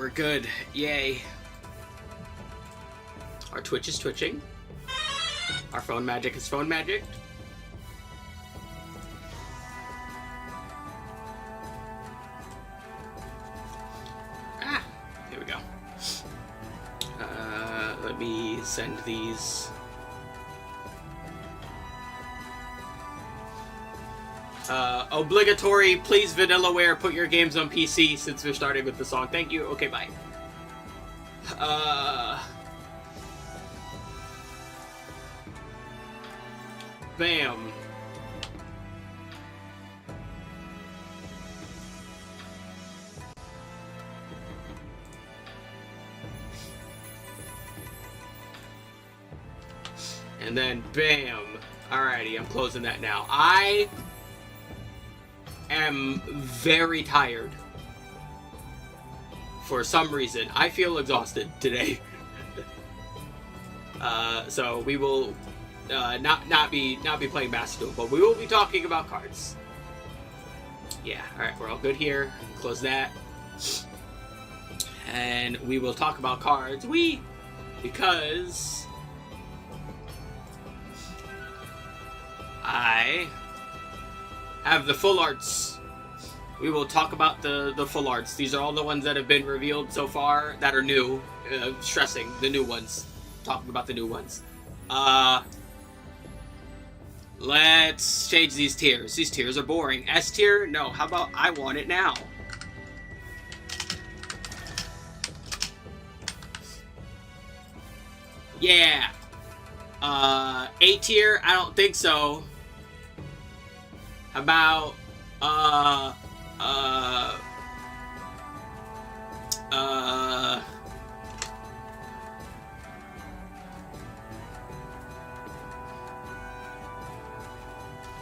we're good. Yay. Our Twitch is twitching. Our phone magic is phone magic. Ah, here we go. Let me send these. Obligatory, please Vanillaware, put your games on PC since we're starting with the song. Thank you. Okay, bye. Bam. And then bam. Alrighty, I'm closing that now. I am very tired. For some reason, I feel exhausted today. So we will not be playing basketball, but we will be talking about cards. Yeah, alright, we're all good here. Close that. And we will talk about cards. Because I have the full arts. We will talk about the full arts. These are all the ones that have been revealed so far that are new. Stressing the new ones. Talking about the new ones. Let's change these tiers. These tiers are boring. S tier? No. How about I want it now? Yeah. A tier? I don't think so. How about,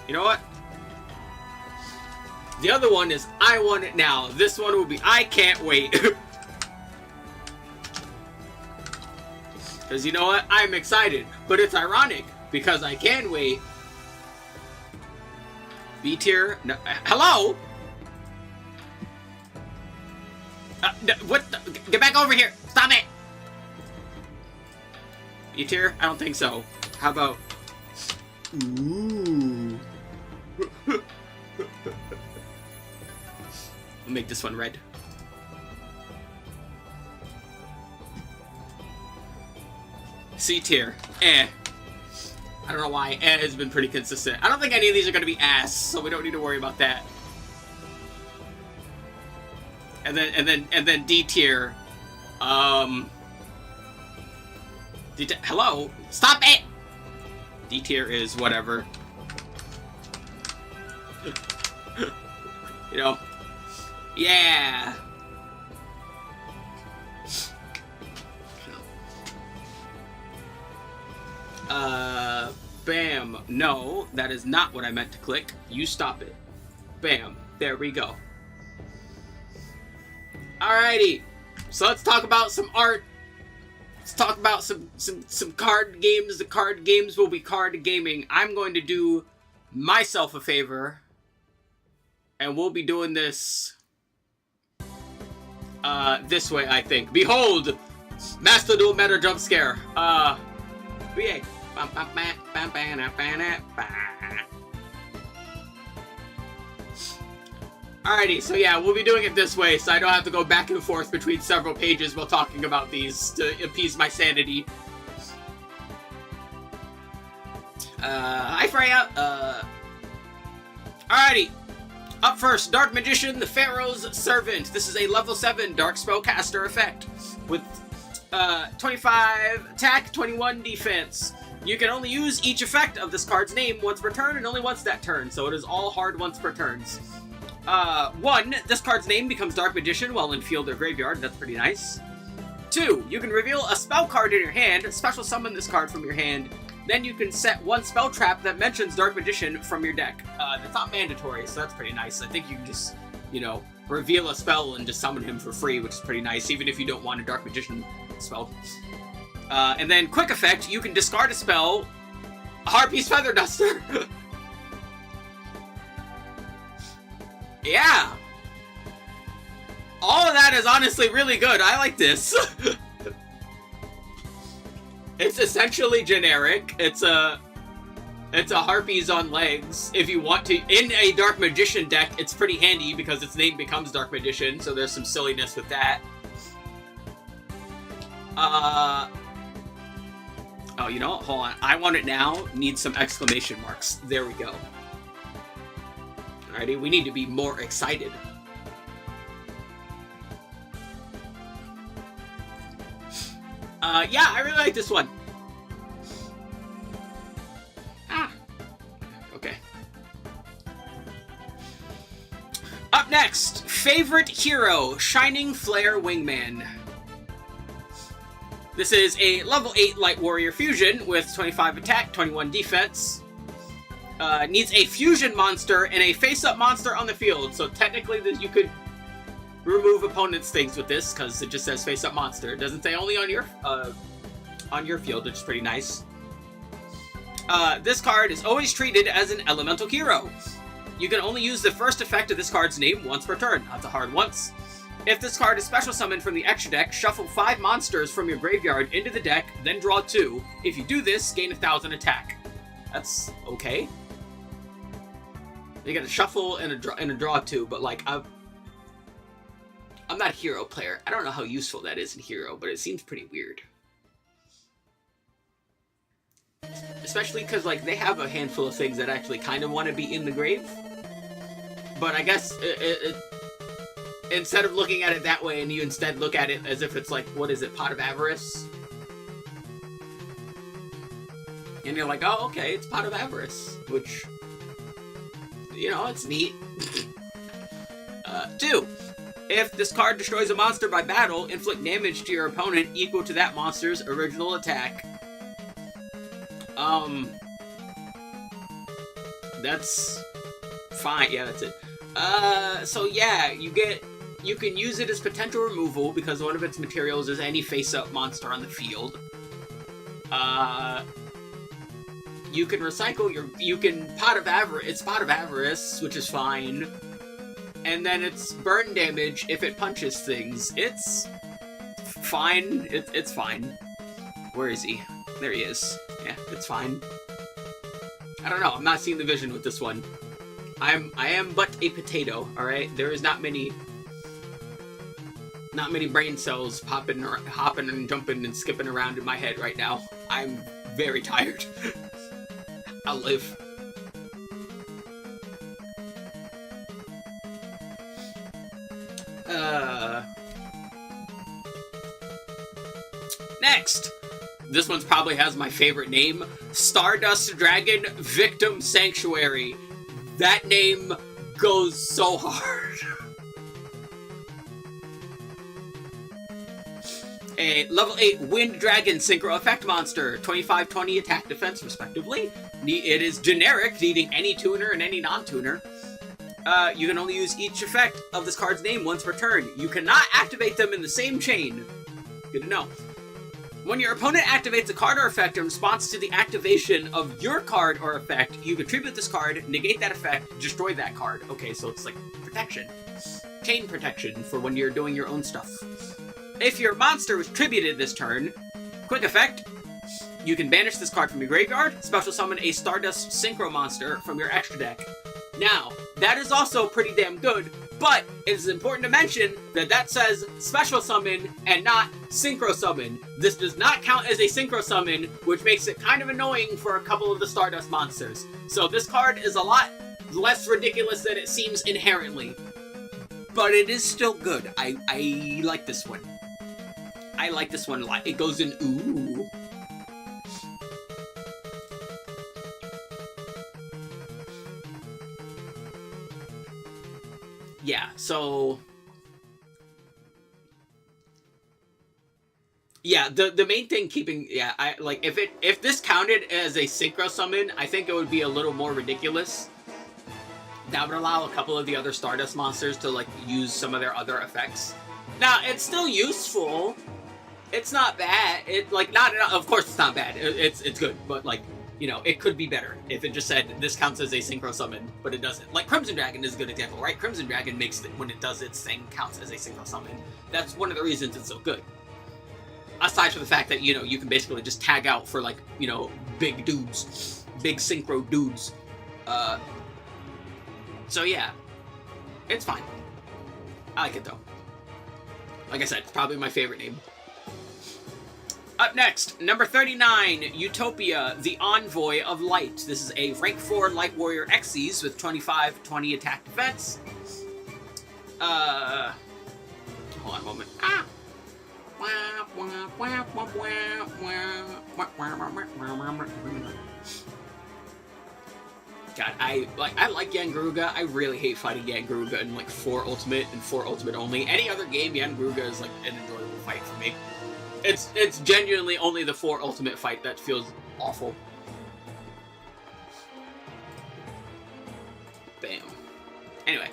you know what? The other one is I want it now. This one will be I can't wait. Because you know what? I'm excited. But it's ironic because I can wait. B tier? No, hello? What the? Get back over here. Stop it. B tier? I don't think so. How about... Ooh. We'll make this one red. C tier. Eh. I don't know why. Eh has been pretty consistent. I don't think any of these are going to be ass, so we don't need to worry about that. And then D tier. Hello? Stop it! D tier is whatever. You know? Yeah! Bam. No, that is not what I meant to click. You stop it. Bam. There we go. Alrighty. So let's talk about some art. Let's talk about some card games. The card games will be card gaming. I'm going to do myself a favor. And we'll be doing this this way, I think. Behold! Master Duel Meta Jump Scare. Yay. Alrighty, so yeah, we'll be doing it this way, so I don't have to go back and forth between several pages while talking about these to appease my sanity. Hi Freya! Alrighty. Up first, Dark Magician, the Pharaoh's Servant. This is a level 7 Dark Spellcaster effect with 25 attack, 21 defense. You can only use each effect of this card's name once per turn and only once that turn, so it is all hard once per turns. 1, this card's name becomes Dark Magician while in field or graveyard. That's pretty nice. 2, you can reveal a spell card in your hand, special summon this card from your hand. Then you can set one spell trap that mentions Dark Magician from your deck. That's not mandatory, so that's pretty nice. I think you can just, you know, reveal a spell and just summon him for free, which is pretty nice, even if you don't want a Dark Magician spell. And then quick effect, you can discard a spell, Harpy's Feather Duster. Yeah. All of that is honestly really good. I like this. It's essentially generic. It's a Harpies on legs. If you want to, in a Dark Magician deck, it's pretty handy because its name becomes Dark Magician, so there's some silliness with that. Oh, you know what? Hold on. I want it now. Need some exclamation marks. There we go. Alrighty, we need to be more excited. Yeah, I really like this one. Okay. Up next, favorite hero, Shining Flare Wingman. This is a level 8 Light Warrior fusion with 25 attack, 21 defense. Needs a fusion monster and a face-up monster on the field. So technically you could remove opponents' things with this because it just says face-up monster. It doesn't say only on your field, which is pretty nice. This card is always treated as an elemental hero. You can only use the first effect of this card's name once per turn. That's a hard once. If this card is special summoned from the extra deck, shuffle 5 monsters from your graveyard into the deck, then draw 2. If you do this, gain 1,000 attack. That's okay. You get a shuffle and a draw 2, but like I'm not a hero player. I don't know how useful that is in hero, but it seems pretty weird. Especially because like they have a handful of things that actually kind of want to be in the grave. But I guess instead of looking at it that way, and you instead look at it as if it's like, what is it, Pot of Avarice? And you're like, oh, okay, it's Pot of Avarice, which, you know, it's neat. 2. If this card destroys a monster by battle, inflict damage to your opponent equal to that monster's original attack. That's fine. Yeah, that's it. So yeah, you can use it as potential removal because one of its materials is any face-up monster on the field. You can recycle it's Pot of Avarice, which is fine. And then it's burn damage if it punches things. It's fine. It's fine. Where is he? There he is. Yeah, it's fine. I don't know. I'm not seeing the vision with this one. I am but a potato. All right. There is not many brain cells hopping and jumping and skipping around in my head right now. I'm very tired. I'll live. Next. This one's probably has my favorite name. Stardust Dragon Victim Sanctuary. That name goes so hard. A level 8 Wind Dragon Synchro Effect Monster. 25-20 attack defense, respectively. It is generic, needing any tuner and any non-tuner. You can only use each effect of this card's name once per turn. You cannot activate them in the same chain. Good to know. When your opponent activates a card or effect in response to the activation of your card or effect, you contribute this card, negate that effect, destroy that card. Okay, so it's like protection. Chain protection for when you're doing your own stuff. If your monster was tributed this turn, quick effect, you can banish this card from your graveyard, special summon a Stardust Synchro monster from your extra deck. Now, that is also pretty damn good, but it is important to mention that that says special summon and not synchro summon. This does not count as a synchro summon, which makes it kind of annoying for a couple of the Stardust monsters. So this card is a lot less ridiculous than it seems inherently. But it is still good. I like this one. I like this one a lot. It goes in ooh. Yeah, so yeah, the main thing I like if this counted as a synchro summon, I think it would be a little more ridiculous. That would allow a couple of the other Stardust monsters to like use some of their other effects. Now, it's still useful. It's not bad. It like not of course it's not bad. It's good, but like you know, it could be better if it just said this counts as a synchro summon, but it doesn't. Like Crimson Dragon is a good example, right? Crimson Dragon makes it, when it does its thing, counts as a synchro summon. That's one of the reasons it's so good. Aside from the fact that, you know, you can basically just tag out for, like, you know, big dudes, big synchro dudes. So yeah, it's fine. I like it though. Like I said, it's probably my favorite name. Up next, number 39, Utopia, the Envoy of Light. This is a rank 4 Light Warrior Xyz with 25-20 attack defense. Hold on a moment. Ah! God, I like Yangaruga. I really hate fighting Yangaruga in like 4 Ultimate and 4 Ultimate only. Any other game, Yangaruga is like an enjoyable fight for me. It's genuinely only the 4 Ultimate fight that feels awful. Bam. Anyway.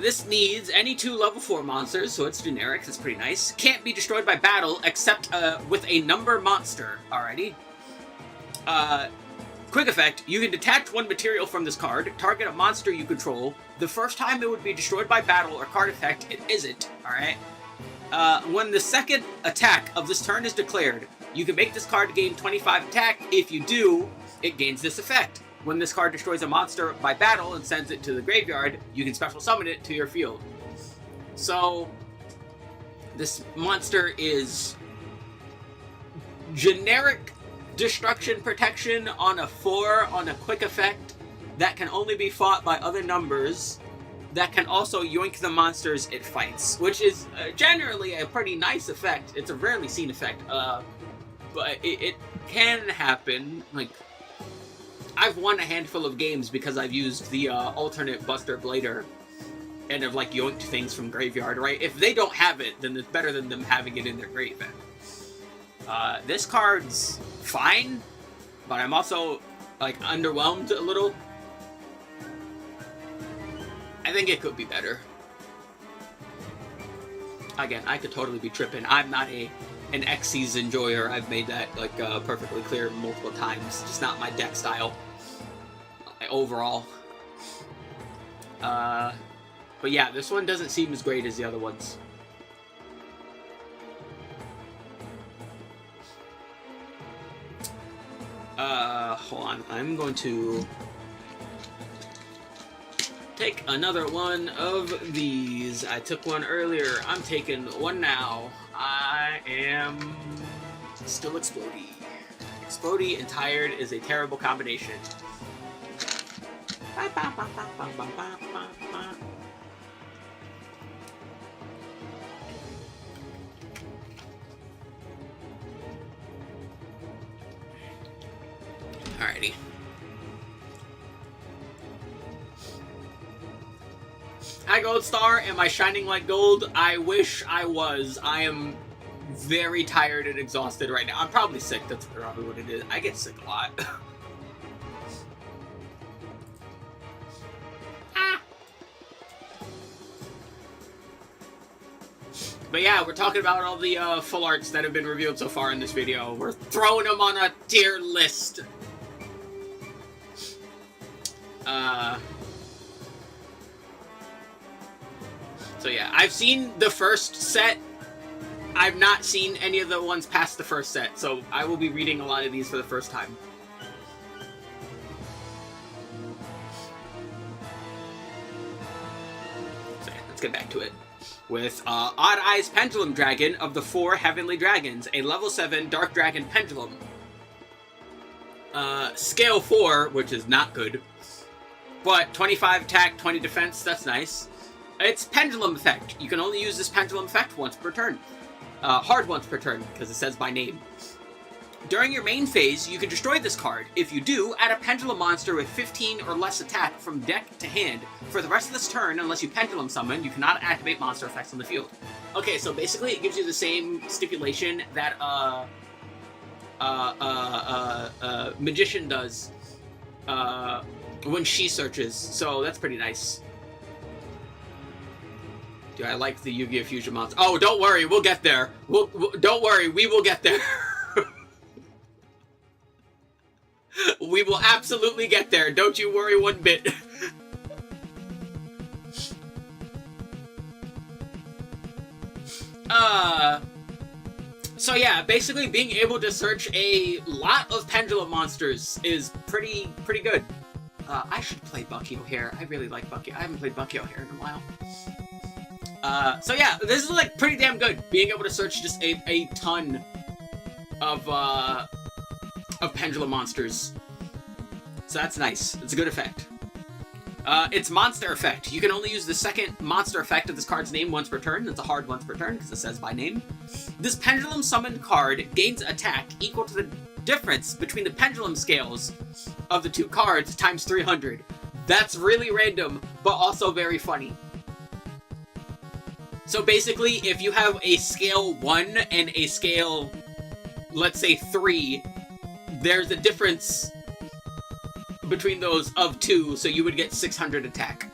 This needs any 2 level 4 monsters, so it's generic, that's pretty nice. Can't be destroyed by battle, except, with a number monster. Alrighty. Quick effect, you can detach 1 material from this card, target a monster you control. The first time it would be destroyed by battle or card effect, it isn't, alright? When the second attack of this turn is declared, you can make this card gain 25 attack. If you do, it gains this effect. When this card destroys a monster by battle and sends it to the graveyard, you can special summon it to your field. So, this monster is generic destruction protection on a 4 on a quick effect that can only be fought by other numbers that can also yoink the monsters it fights, which is generally a pretty nice effect. It's a rarely seen effect, but it can happen. Like, I've won a handful of games because I've used the alternate Buster Blader and have, like, yoinked things from graveyard, right? If they don't have it, then it's better than them having it in their graveyard. This card's fine, but I'm also, like, underwhelmed a little. I think it could be better. Again, I could totally be tripping. I'm not an Xyz enjoyer. I've made that, like, perfectly clear multiple times. Just not my deck style. Overall. But yeah, this one doesn't seem as great as the other ones. Hold on. I'm going to take another one of these. I took one earlier. I'm taking one now. I am still Explodey. Explodey and Tired is a terrible combination. Alrighty. Hi, Gold Star. Am I shining like gold? I wish I was. I am very tired and exhausted right now. I'm probably sick. That's probably what it is. I get sick a lot. But yeah, we're talking about all the full arts that have been revealed so far in this video. We're throwing them on a tier list. So yeah, I've seen the first set. I've not seen any of the ones past the first set, so I will be reading a lot of these for the first time. So yeah, let's get back to it. With Odd Eyes Pendulum Dragon of the 4 Heavenly Dragons, a level 7 Dark Dragon Pendulum. Scale 4, which is not good, but 25 attack, 20 defense, that's nice. It's Pendulum Effect. You can only use this Pendulum Effect once per turn. Hard once per turn, because it says by name. During your main phase, you can destroy this card. If you do, add a Pendulum monster with 15 or less attack from deck to hand. For the rest of this turn, unless you Pendulum summon, you cannot activate monster effects on the field. Okay, so basically it gives you the same stipulation that Magician does when she searches, so that's pretty nice. Do I like the Yu-Gi-Oh! Fusion monster? Oh, don't worry, we'll get there. Don't worry, we will get there. We will absolutely get there. Don't you worry one bit. So yeah, basically being able to search a lot of pendulum monsters is pretty good. I should play Yugioh here. I really like Yugioh. I haven't played Yugioh here in a while. So yeah, this is like pretty damn good. Being able to search just a ton of pendulum monsters. So that's nice. It's a good effect. It's monster effect. You can only use the second monster effect of this card's name once per turn. It's a hard once per turn because it says by name. This pendulum summoned card gains attack equal to the difference between the pendulum scales of the two cards times 300. That's really random, but also very funny. So basically, if you have a scale 1 and a scale, let's say 3, there's a difference between those of 2, so you would get 600 attack.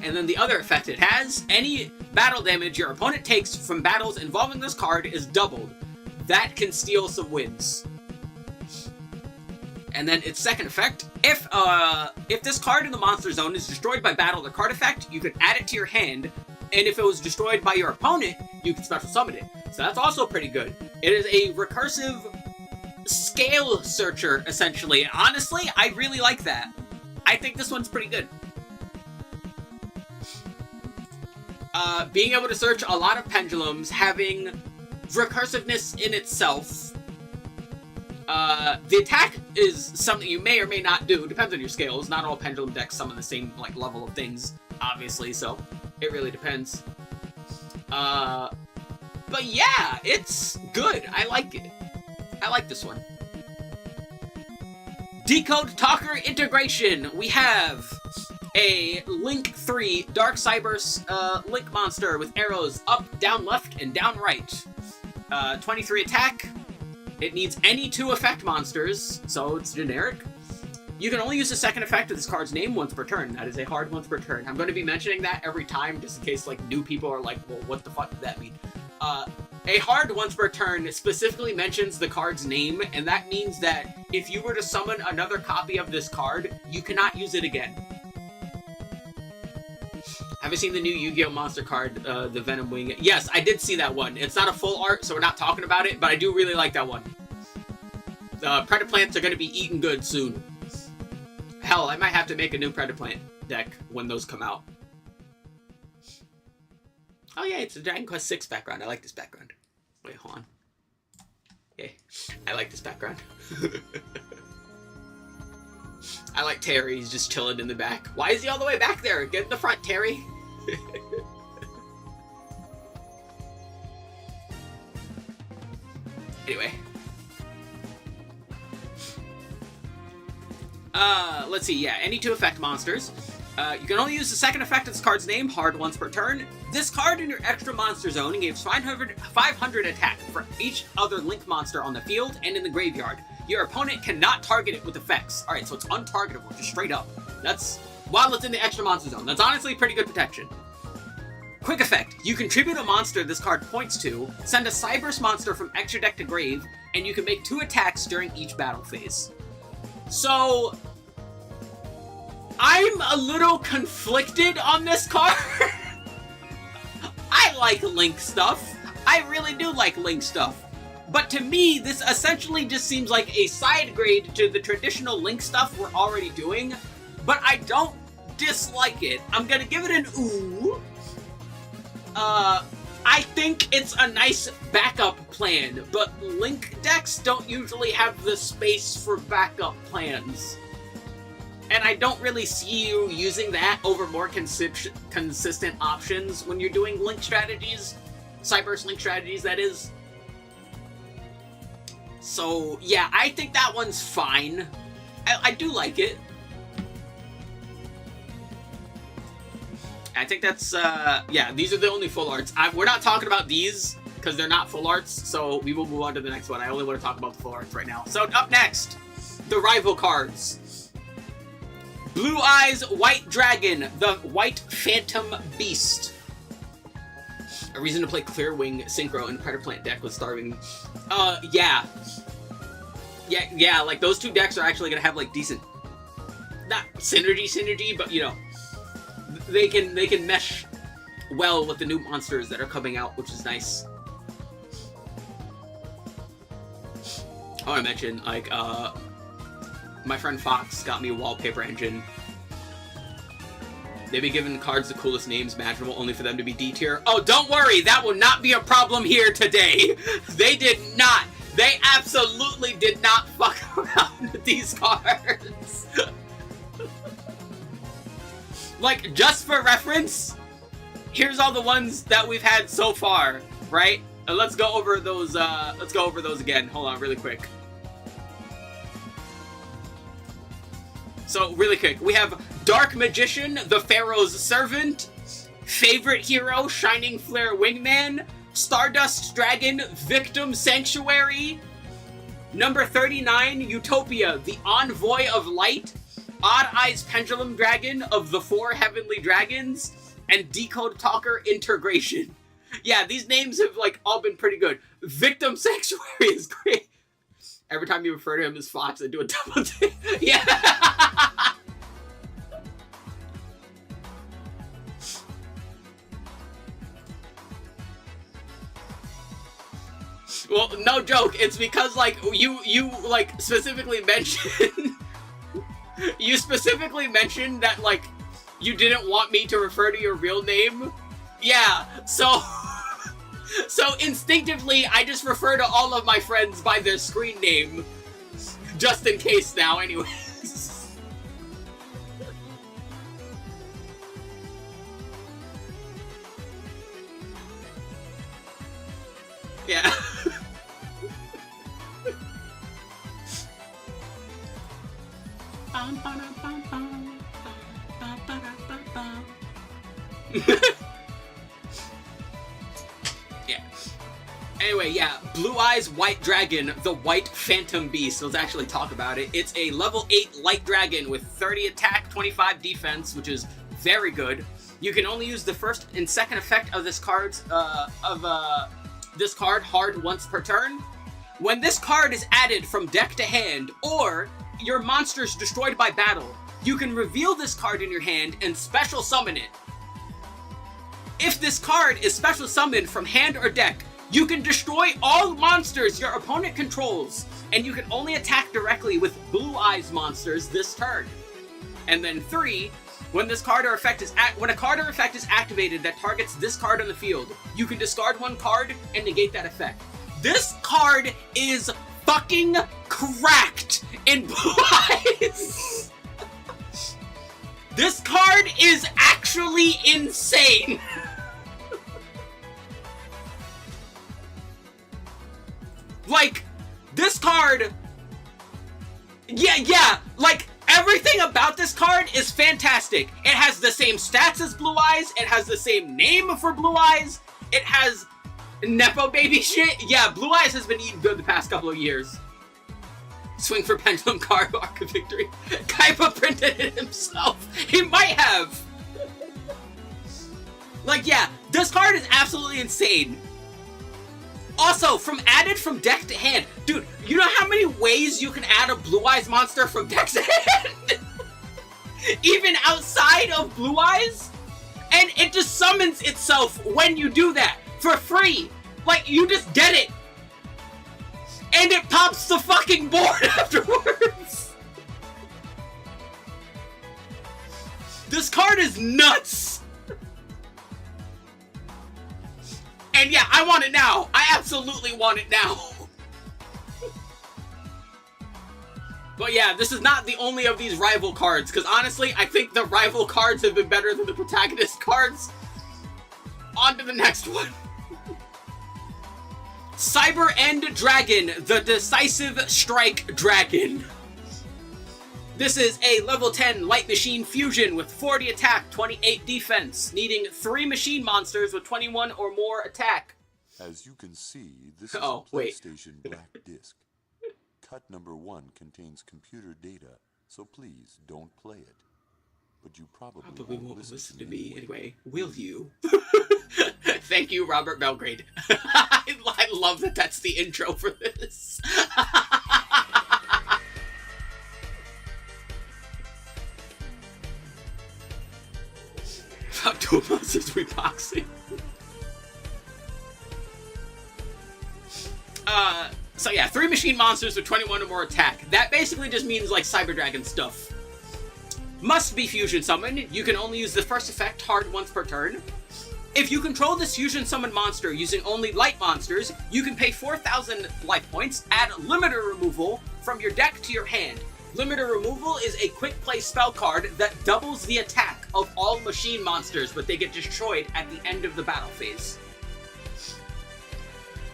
And then the other effect it has, any battle damage your opponent takes from battles involving this card is doubled. That can steal some wins. And then its second effect, if this card in the monster zone is destroyed by battle or card effect, you could add it to your hand, and if it was destroyed by your opponent, you can special summon it. So that's also pretty good. It is a recursive scale searcher, essentially. Honestly, I really like that. I think this one's pretty good. Being able to search a lot of pendulums, having recursiveness in itself. The attack is something you may or may not do. Depends on your scales. Not all pendulum decks summon the same like level of things, obviously, so it really depends. But yeah, it's good. I like it. I like this one. Decode Talker integration. We have a Link 3 Dark Cybers Link monster with arrows up, down, left, and down, right. 23 attack. It needs any 2 effect monsters, so it's generic. You can only use the second effect of this card's name once per turn. That is a hard once per turn. I'm going to be mentioning that every time, just in case like new people are like, well, what the fuck does that mean? A hard once per turn specifically mentions the card's name, and that means that if you were to summon another copy of this card, you cannot use it again. Have you seen the new Yu-Gi-Oh! Monster card, the Venom Wing? Yes, I did see that one. It's not a full art, so we're not talking about it, but I do really like that one. The Predaplants are going to be eating good soon. Hell, I might have to make a new Predaplant deck when those come out. Oh yeah, it's a Dragon Quest VI background. I like this background. Wait, hold on. Yeah, I like this background. I like Terry. He's just chilling in the back. Why is he all the way back there? Get in the front, Terry. Anyway. Let's see. Yeah, any 2 effect monsters. You can only use the second effect of this card's name, hard once per turn. This card in your extra monster zone gives 500 attack for each other Link monster on the field and in the graveyard. Your opponent cannot target it with effects. Alright, so it's untargetable, just straight up. That's, while it's in the extra monster zone. That's honestly pretty good protection. Quick effect. You contribute a monster this card points to, send a Cybers monster from extra deck to grave, and you can make 2 attacks during each battle phase. So, I'm a little conflicted on this card. I like Link stuff. I really do like Link stuff. But to me, this essentially just seems like a side grade to the traditional Link stuff we're already doing. But I don't dislike it. I'm gonna give it an ooh. I think it's a nice backup plan, but Link decks don't usually have the space for backup plans. And I don't really see you using that over more consistent options when you're doing Link strategies. Cybers Link strategies, that is. So, yeah, I think that one's fine. I do like it. I think that's, yeah, these are the only full arts. We're not talking about these, because they're not full arts, so we will move on to the next one. I only want to talk about the full arts right now. So, up next, the rival cards. Blue Eyes White Dragon, the White Phantom Beast. A reason to play Clear Wing Synchro in Predaplant deck with Starving. Yeah. Yeah, like, those two decks are actually gonna have, like, decent... Not synergy, but, you know... They can mesh well with the new monsters that are coming out, which is nice. I want to mention, like, my friend Fox got me a wallpaper engine. They've been giving cards the coolest names imaginable, only for them to be D tier. Oh, don't worry, that will not be a problem here today. They did not. They absolutely did not fuck around with these cards. Like, just for reference, here's all the ones that we've had so far, right? And let's go over those, again. Hold on, really quick. So, really quick, we have Dark Magician, the Pharaoh's Servant, Favorite Hero, Shining Flare Wingman, Stardust Dragon, Victim Sanctuary, number 39, Utopia, the Envoy of Light, Odd Eyes Pendulum Dragon of the Four Heavenly Dragons, and Decode Talker Integration. Yeah, these names have, like, all been pretty good. Victim Sanctuary is great. Every time you refer to him as Fox, I do a double take. Yeah. Well, no joke. It's because, like, you like, specifically mentioned... You specifically mentioned that, like, you didn't want me to refer to your real name. Yeah, so... So instinctively, I just refer to all of my friends by their screen name. Just in case now, anyways. Yeah. Yeah. Anyway, yeah, Blue Eyes White Dragon, the White Phantom Beast. Let's actually talk about it. It's a level 8 light dragon with 30 attack, 25 defense, which is very good. You can only use the first and second effect of this card, hard once per turn. When this card is added from deck to hand, or your monster's destroyed by battle, you can reveal this card in your hand and special summon it. If this card is special summoned from hand or deck, you can destroy all monsters your opponent controls, and you can only attack directly with Blue Eyes monsters this turn. And then 3, when a card or effect is activated that targets this card on the field, you can discard one card and negate that effect. This card is fucking cracked in Blue Eyes. This card is actually insane. Like, this card... Yeah, like, everything about this card is fantastic. It has the same stats as Blue Eyes, it has the same name for Blue Eyes, it has Nepo baby shit. Yeah, Blue Eyes has been eating good the past couple of years. Swing for Pendulum card, Arc of Victory. Kaiba printed it himself. He might have. Like, yeah, this card is absolutely insane. Also, added from deck to hand. Dude, you know how many ways you can add a Blue Eyes monster from deck to hand? Even outside of Blue Eyes? And it just summons itself when you do that. For free. Like, you just get it. And it pops the fucking board afterwards. This card is nuts. And yeah, I want it now. I absolutely want it now. But yeah, this is not the only of these rival cards, because honestly, I think the rival cards have been better than the protagonist cards. On to the next one. Cyber End Dragon, the Decisive Strike Dragon. This is a level 10 Light Machine Fusion with 40 attack, 28 defense, needing 3 machine monsters with 21 or more attack. As you can see, this is a PlayStation Black Disc. Cut number 1 contains computer data, so please don't play it. But you probably won't listen to me anyway. Will you? Thank you, Robert Belgrade. I love that that's the intro for this. Top dual monsters reboxing. So yeah, 3 machine monsters with 21 or more attack. That basically just means like Cyber Dragon stuff. Must be fusion summon. You can only use the first effect hard once per turn. If you control this fusion summon monster using only light monsters, you can pay 4,000 life points, add limiter removal from your deck to your hand. Limiter removal is a quick play spell card that doubles the attack of all machine monsters, but they get destroyed at the end of the battle phase.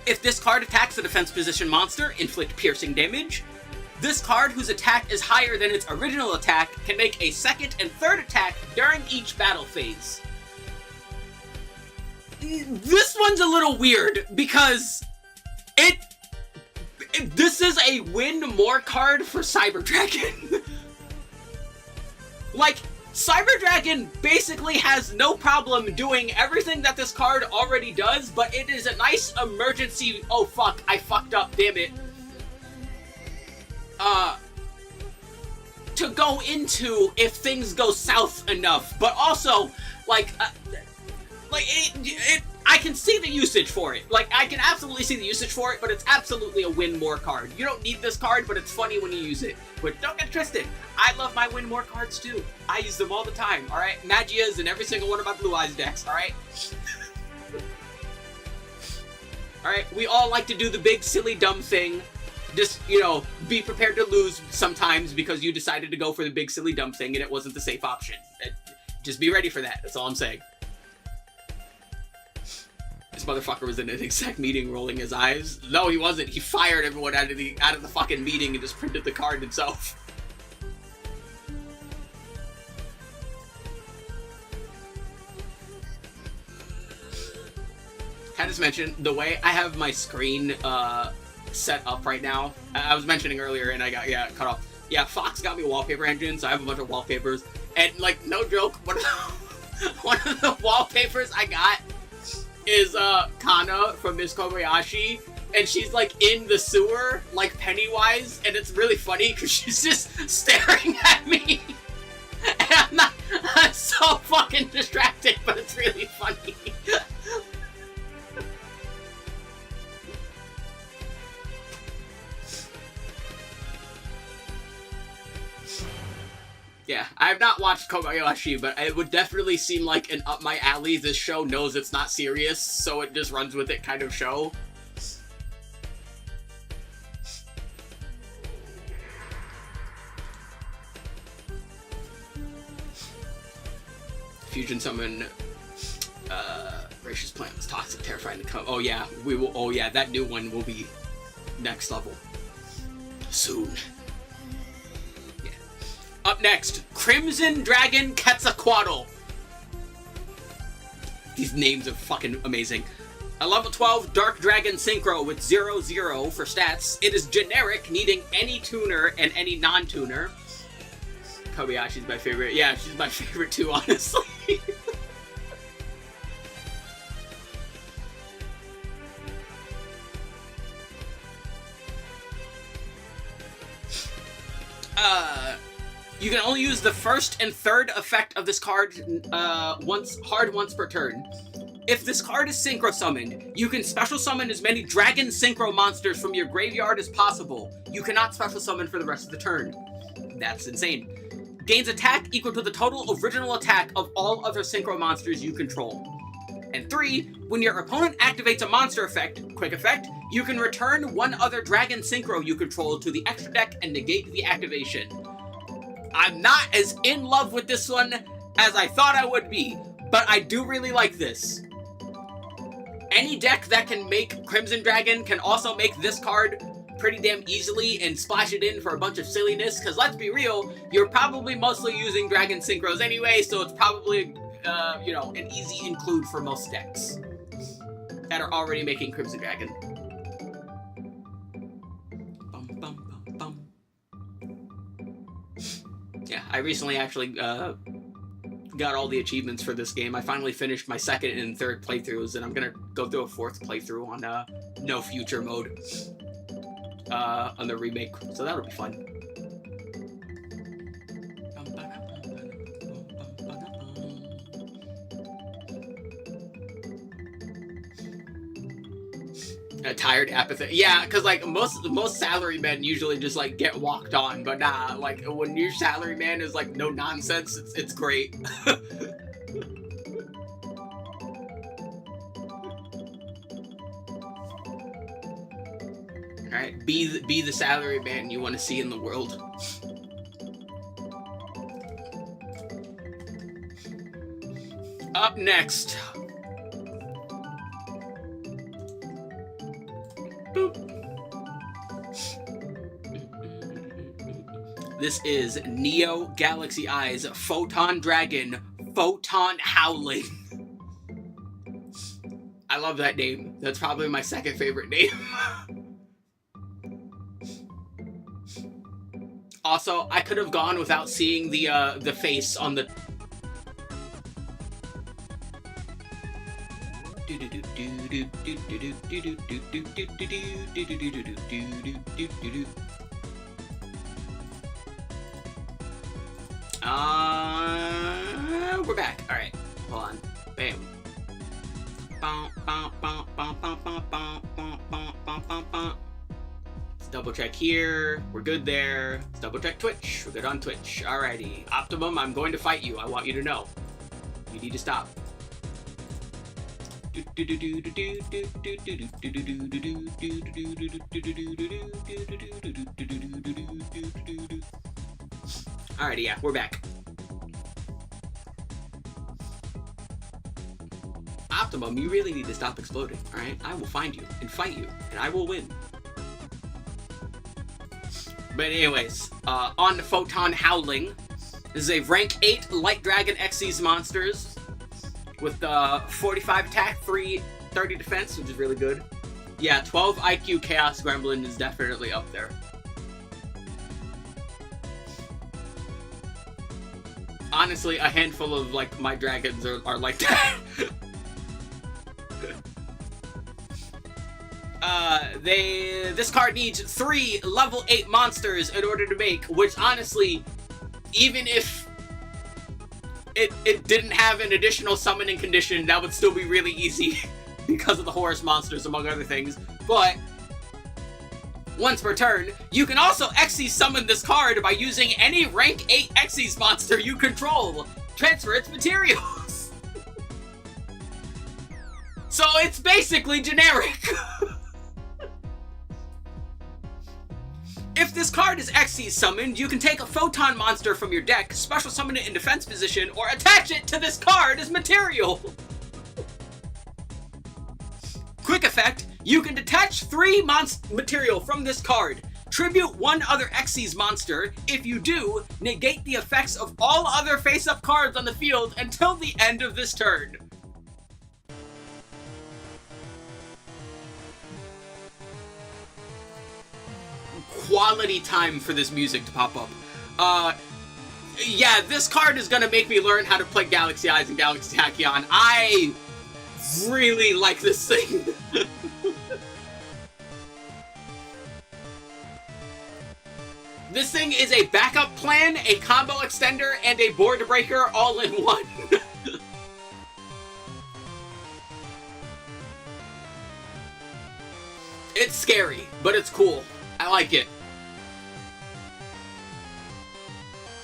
If this card attacks a defense position monster, inflict piercing damage. This card, whose attack is higher than its original attack, can make a second and third attack during each battle phase. This one's a little weird, because this is a win more card for Cyber Dragon. Like, Cyber Dragon basically has no problem doing everything that this card already does, but it is a nice emergency, oh fuck, I fucked up, damn it, to go into if things go south enough, but also, I can see the usage for it. Like, I can absolutely see the usage for it, but it's absolutely a win more card. You don't need this card, but it's funny when you use it. But don't get twisted. I love my win more cards too. I use them all the time, alright? Magia's in every single one of my Blue Eyes decks, alright? Alright, we all like to do the big, silly, dumb thing. Just, you know, be prepared to lose sometimes because you decided to go for the big, silly, dumb thing and it wasn't the safe option. Just be ready for that. That's all I'm saying. This motherfucker was in an exec meeting rolling his eyes. No, he wasn't. He fired everyone out of the fucking meeting and just printed the card himself. Can I just mention, the way I have my screen set up right now, I was mentioning earlier and I got, cut off. Yeah, Fox got me a wallpaper engine, so I have a bunch of wallpapers. And, like, no joke, one of the wallpapers I got is Kana from Miss Kobayashi, and she's like in the sewer, like Pennywise, and it's really funny because she's just staring at me. And I'm so fucking distracted, but it's really funny. Yeah, I have not watched Kobayashi, but it would definitely seem like an up my alley, this show knows it's not serious, so it just runs with it kind of show. Fusion summon, Gracious Plant was toxic, terrifying to come. Oh yeah, we will, oh yeah, that new one will be next level. Soon. Up next, Crimson Dragon Quetzalcoatl. These names are fucking amazing. A level 12 Dark Dragon Synchro with 0/0 for stats. It is generic, needing any tuner and any non-tuner. Kobayashi's my favorite. Yeah, she's my favorite too, honestly. You can only use the first and third effect of this card once per turn. If this card is synchro summoned, you can special summon as many dragon synchro monsters from your graveyard as possible. You cannot special summon for the rest of the turn. That's insane. Gains attack equal to the total original attack of all other synchro monsters you control. And 3, when your opponent activates a monster effect, quick effect, you can return one other dragon synchro you control to the extra deck and negate the activation. I'm not as in love with this one as I thought I would be, but I do really like this. Any deck that can make Crimson Dragon can also make this card pretty damn easily and splash it in for a bunch of silliness, because let's be real, you're probably mostly using Dragon Synchros anyway, so it's probably, you know, an easy include for most decks that are already making Crimson Dragon. Yeah, I recently actually got all the achievements for this game. I finally finished my second and third playthroughs, and I'm gonna go through a fourth playthrough on No Future mode on the remake, so that'll be fun. A tired, apathetic. Yeah, because like most salarymen usually just like get walked on, but nah, like when your salaryman is like no nonsense, it's great. All right, be the salaryman you want to see in the world. Up next. Boop. This is Neo Galaxy Eyes Photon Dragon Photon Howling. I love that name. That's probably my second favorite name. Also, I could have gone without seeing the face on the. We're back. All right, hold on. Bam. Let's double check here. We're good there. Let's double check Twitch. We're good on Twitch. Alrighty. Optimum, I'm going to fight you. I want you to know. You need to stop. Alrighty, yeah, we're back. Optimum, you really need to stop exploding, alright? I will find you and fight you, and I will win. But anyways, on to Photon Howling. This is a rank 8 Light Dragon Xyz monsters with 45 attack, 30 defense, which is really good. Yeah, 12 IQ Chaos Gremlin is definitely up there. Honestly, a handful of like my dragons are like that. This card needs 3 level 8 monsters in order to make, which honestly, even if it didn't have an additional summoning condition, that would still be really easy because of the Horus monsters, among other things. But once per turn, you can also Xyz summon this card by using any rank 8 Xyz monster you control. Transfer its materials. So it's basically generic. If this card is Xyz summoned, you can take a Photon monster from your deck, special summon it in defense position, or attach it to this card as material. Quick effect, you can detach 3 material from this card. Tribute 1 other Xyz monster. If you do, negate the effects of all other face-up cards on the field until the end of this turn. Quality time for this music to pop up. Yeah, this card is gonna make me learn how to play Galaxy Eyes and Galaxy Tachyon. I really like this thing. This thing is a backup plan, a combo extender, and a board breaker all in one. It's scary, but it's cool. I like it.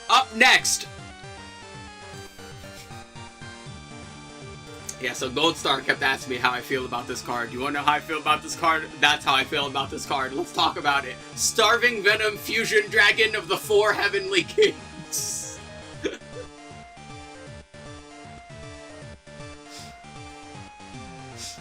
Up next. Yeah, so Goldstar kept asking me how I feel about this card. You wanna know how I feel about this card? That's how I feel about this card. Let's talk about it. Starving Venom Fusion Dragon of the 4 Heavenly Kings.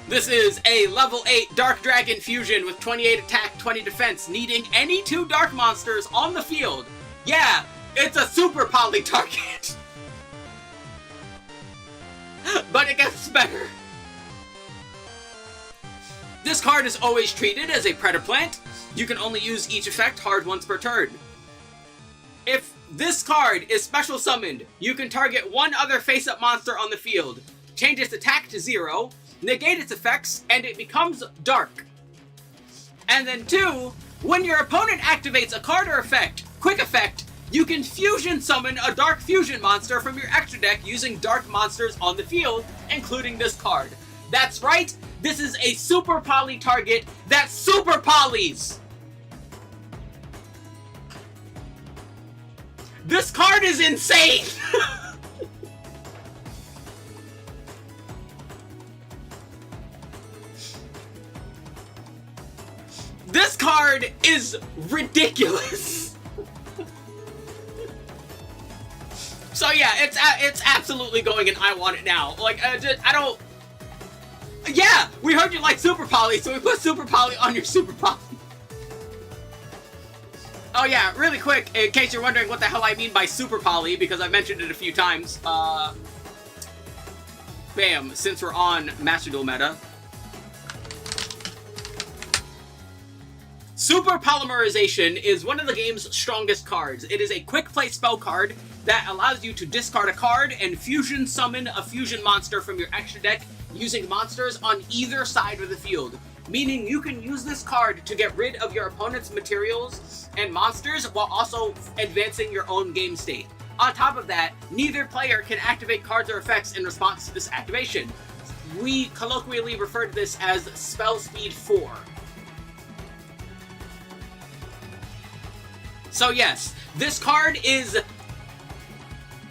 This is a level 8 Dark Dragon Fusion with 28 attack, 20 defense, needing any 2 dark monsters on the field. Yeah, it's a super poly target. But it gets better. This card is always treated as a Predaplant. You can only use each effect hard once per turn. If this card is special summoned, you can target 1 other face-up monster on the field, change its attack to 0, negate its effects, and it becomes dark. And then 2, when your opponent activates a card or effect, quick effect, you can fusion summon a dark fusion monster from your extra deck using dark monsters on the field, including this card. That's right, This is a super poly target that super polys! This card is insane! This card is ridiculous! So yeah, it's absolutely going and I want it now. Like, I don't... Yeah! We heard you like Super Poly, so we put Super Poly on your Super Poly. Oh yeah, really quick, in case you're wondering what the hell I mean by Super Poly, because I've mentioned it a few times, bam, since we're on Master Duel meta. Super Polymerization is one of the game's strongest cards. It is a quick play spell card that allows you to discard a card and fusion summon a fusion monster from your extra deck using monsters on either side of the field. Meaning you can use this card to get rid of your opponent's materials and monsters while also advancing your own game state. On top of that, neither player can activate cards or effects in response to this activation. We colloquially refer to this as Spell Speed 4. So yes, this card is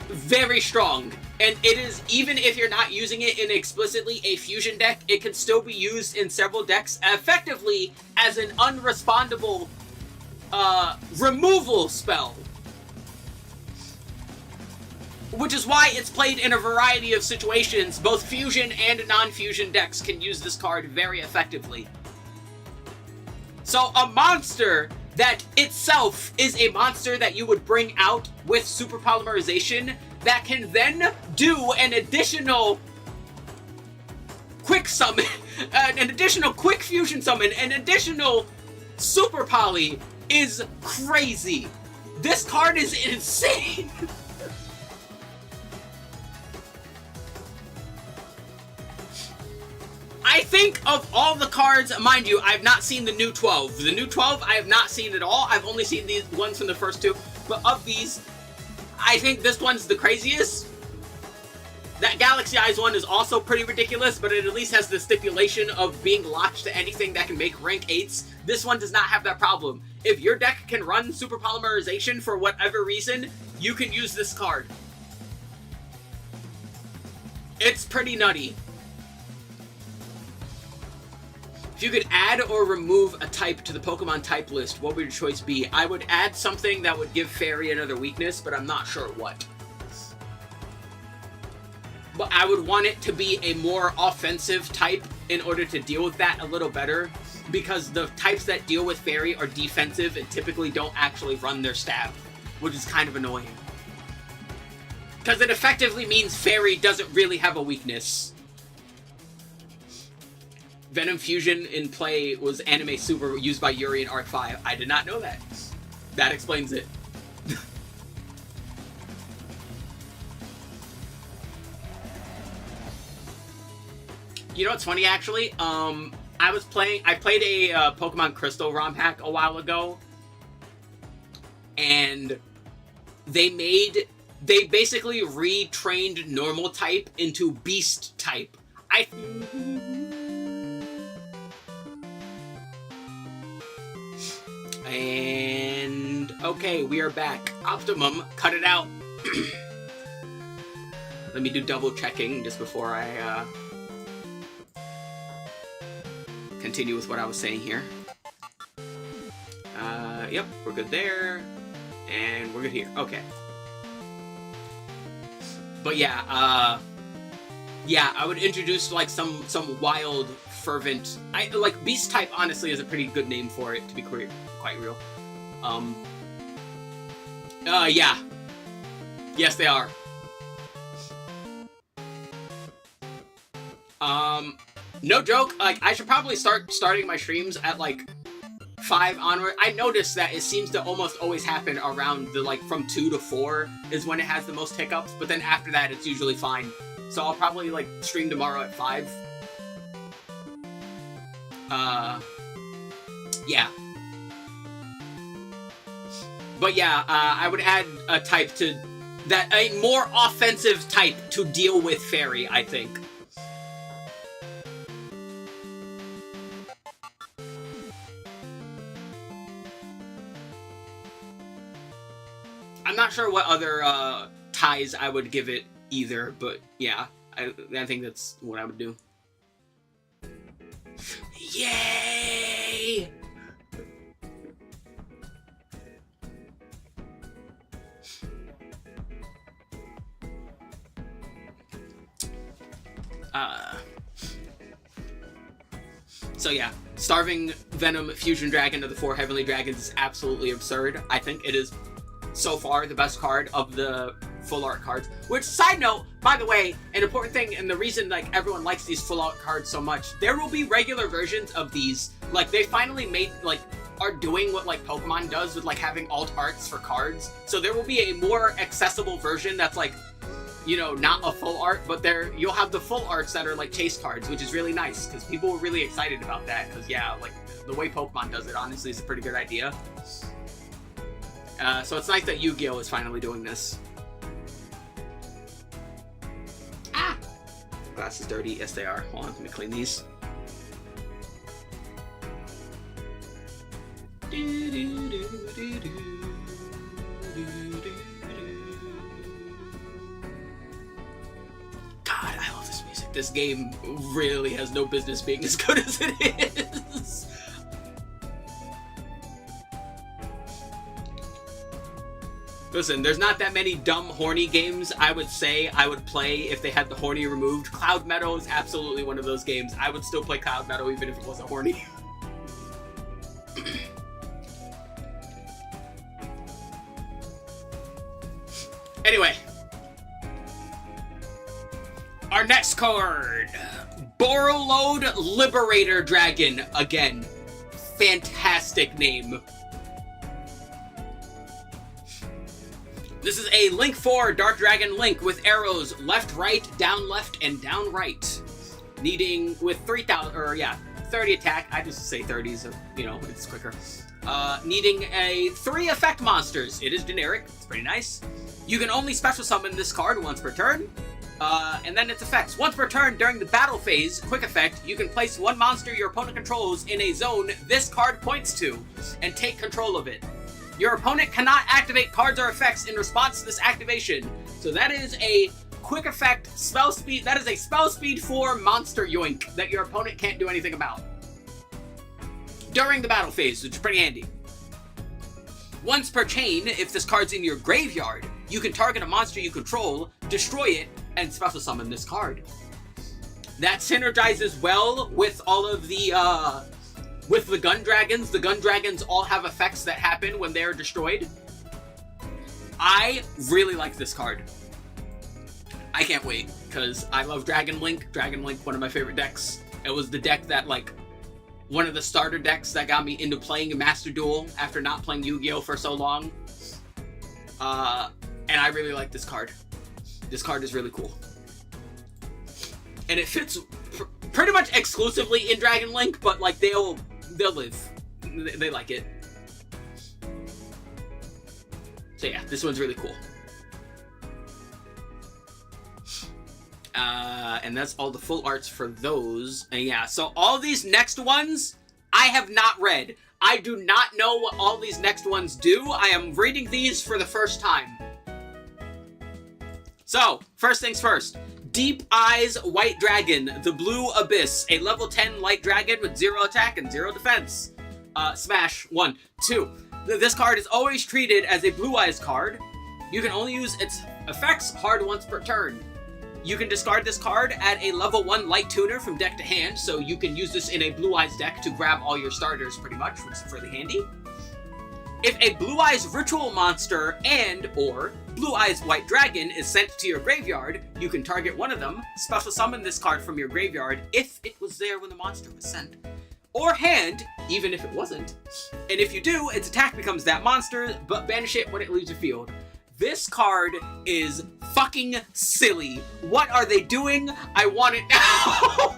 very strong. And it is, even if you're not using it in explicitly a fusion deck, it can still be used in several decks effectively as an unrespondable removal spell. Which is why it's played in a variety of situations. Both fusion and non-fusion decks can use this card very effectively. So a monster that itself is a monster that you would bring out with Super Polymerization that can then do an additional quick summon, an additional quick fusion summon, an additional super poly is crazy. This card is insane. I think of all the cards, mind you, I've not seen the new 12. The new 12 I have not seen at all. I've only seen these ones from the first two. But of these, I think this one's the craziest. That Galaxy Eyes one is also pretty ridiculous, but it at least has the stipulation of being locked to anything that can make rank 8s. This one does not have that problem. If your deck can run Super Polymerization for whatever reason, you can use this card. It's pretty nutty. If you could add or remove a type to the Pokemon type list, what would your choice be? I would add something that would give Fairy another weakness, but I'm not sure what. But I would want it to be a more offensive type in order to deal with that a little better, because the types that deal with Fairy are defensive and typically don't actually run their stab, which is kind of annoying. Because it effectively means Fairy doesn't really have a weakness. Venom Fusion in play was Anime Super used by Yuri in Arc 5. I did not know that. That explains it. You know what's funny, actually? I played a Pokemon Crystal ROM hack a while ago, and they basically retrained normal type into beast type. And okay, we are back. Optimum, cut it out. Let me do double checking just before I continue with what I was saying here. Yep, we're good there, and we're good here. Okay. But yeah, I would introduce like some wild, fervent. Like beast type. Honestly, is a pretty good name for it, to be quite real. Yeah. Yes, they are. No joke. Like, I should probably starting my streams at like 5 onward. I noticed that it seems to almost always happen around the like from 2 to 4 is when it has the most hiccups. But then after that, it's usually fine. So I'll probably like stream tomorrow at 5. Yeah. But yeah, I would add a type to that, a more offensive type to deal with Fairy, I think. not sure what other ties I would give it either, but yeah, I think that's what I would do. Yay! So yeah, Starving Venom Fusion Dragon of the 4 Heavenly Dragons is absolutely absurd. I think it is so far the best card of the full art cards. Which, side note, by the way, an important thing, and the reason like everyone likes these full art cards so much, there will be regular versions of these. Like, they finally made, like, are doing what like Pokemon does with like having alt arts for cards. So there will be a more accessible version that's like, you know, not a full art, but you'll have the full arts that are like chase cards, which is really nice because people were really excited about that. Because yeah, like the way Pokemon does it, honestly, is a pretty good idea. So it's nice that Yugioh is finally doing this. Ah, glass is dirty. Yes, they are. Hold on, let me clean these. God, I love this music. This game really has no business being as good as it is. Listen, there's not that many dumb, horny games I would say I would play if they had the horny removed. Cloud Meadow is absolutely one of those games. I would still play Cloud Meadow even if it wasn't horny. Anyway. Our next card. Borreload Liberator Dragon. Again, fantastic name. This is a Link 4 Dark Dragon Link with arrows left, right, left, and down, right. Needing with 3,000, or yeah, 30 attack. I just say 30, so, you know, it's quicker. Needing 3 effect monsters. It is generic. It's pretty nice. You can only special summon this card once per turn. And then its effects. Once per turn during the battle phase, quick effect, you can place 1 monster your opponent controls in a zone this card points to, and take control of it. Your opponent cannot activate cards or effects in response to this activation. So that is a quick effect spell speed. That is a spell speed 4 monster yoink that your opponent can't do anything about during the battle phase, which is pretty handy. Once per chain, if this card's in your graveyard, you can target a monster you control, destroy it, and special summon this card. That synergizes well with all of the with the gun dragons. The gun dragons all have effects that happen when they're destroyed. I really like this card. I can't wait, because I love Dragon Link. Dragon Link, one of my favorite decks. It was the deck that, like, one of the starter decks that got me into playing a Master Duel after not playing Yu-Gi-Oh! For so long. And I really like this card. This card is really cool. And it fits pretty much exclusively in Dragon Link, but, like, they'll live. They like it. So yeah, this one's really cool. And that's all the full arts for those. And yeah, so all these next ones, I have not read. I do not know what all these next ones do. I am reading these for the first time. So, first things first. Deep Eyes White Dragon, the Blue Abyss, a level 10 light dragon with 0 attack and 0 defense. Smash, 1. 2. This card is always treated as a Blue Eyes card. You can only use its effects hard once per turn. You can discard this card, add a level 1 light tuner from deck to hand, so you can use this in a Blue Eyes deck to grab all your starters pretty much, which is really handy. If a Blue Eyes Ritual monster and or Blue Eyes White Dragon is sent to your graveyard, you can target one of them, special summon this card from your graveyard if it was there when the monster was sent. Or hand, even if it wasn't. And if you do, its attack becomes that monster, but banish it when it leaves the field. This card is fucking silly. What are they doing? I want it now!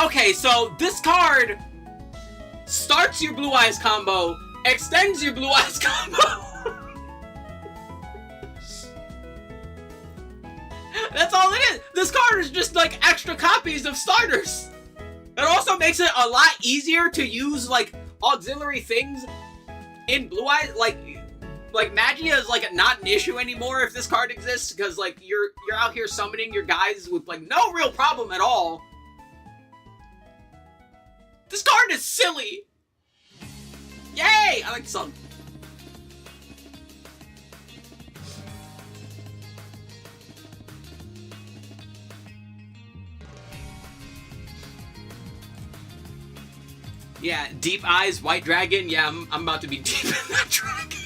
Okay, so this card starts your Blue Eyes combo, extends your Blue Eyes combo. That's all it is. This card is just like extra copies of starters. It also makes it a lot easier to use like auxiliary things. in Blue Eyes, like magia is like not an issue anymore if this card exists, because like you're out here summoning your guys with like no real problem at all. This card is silly. Yay! I like the song. Yeah, Deep Eyes, White Dragon. Yeah, I'm about to be deep in that dragon.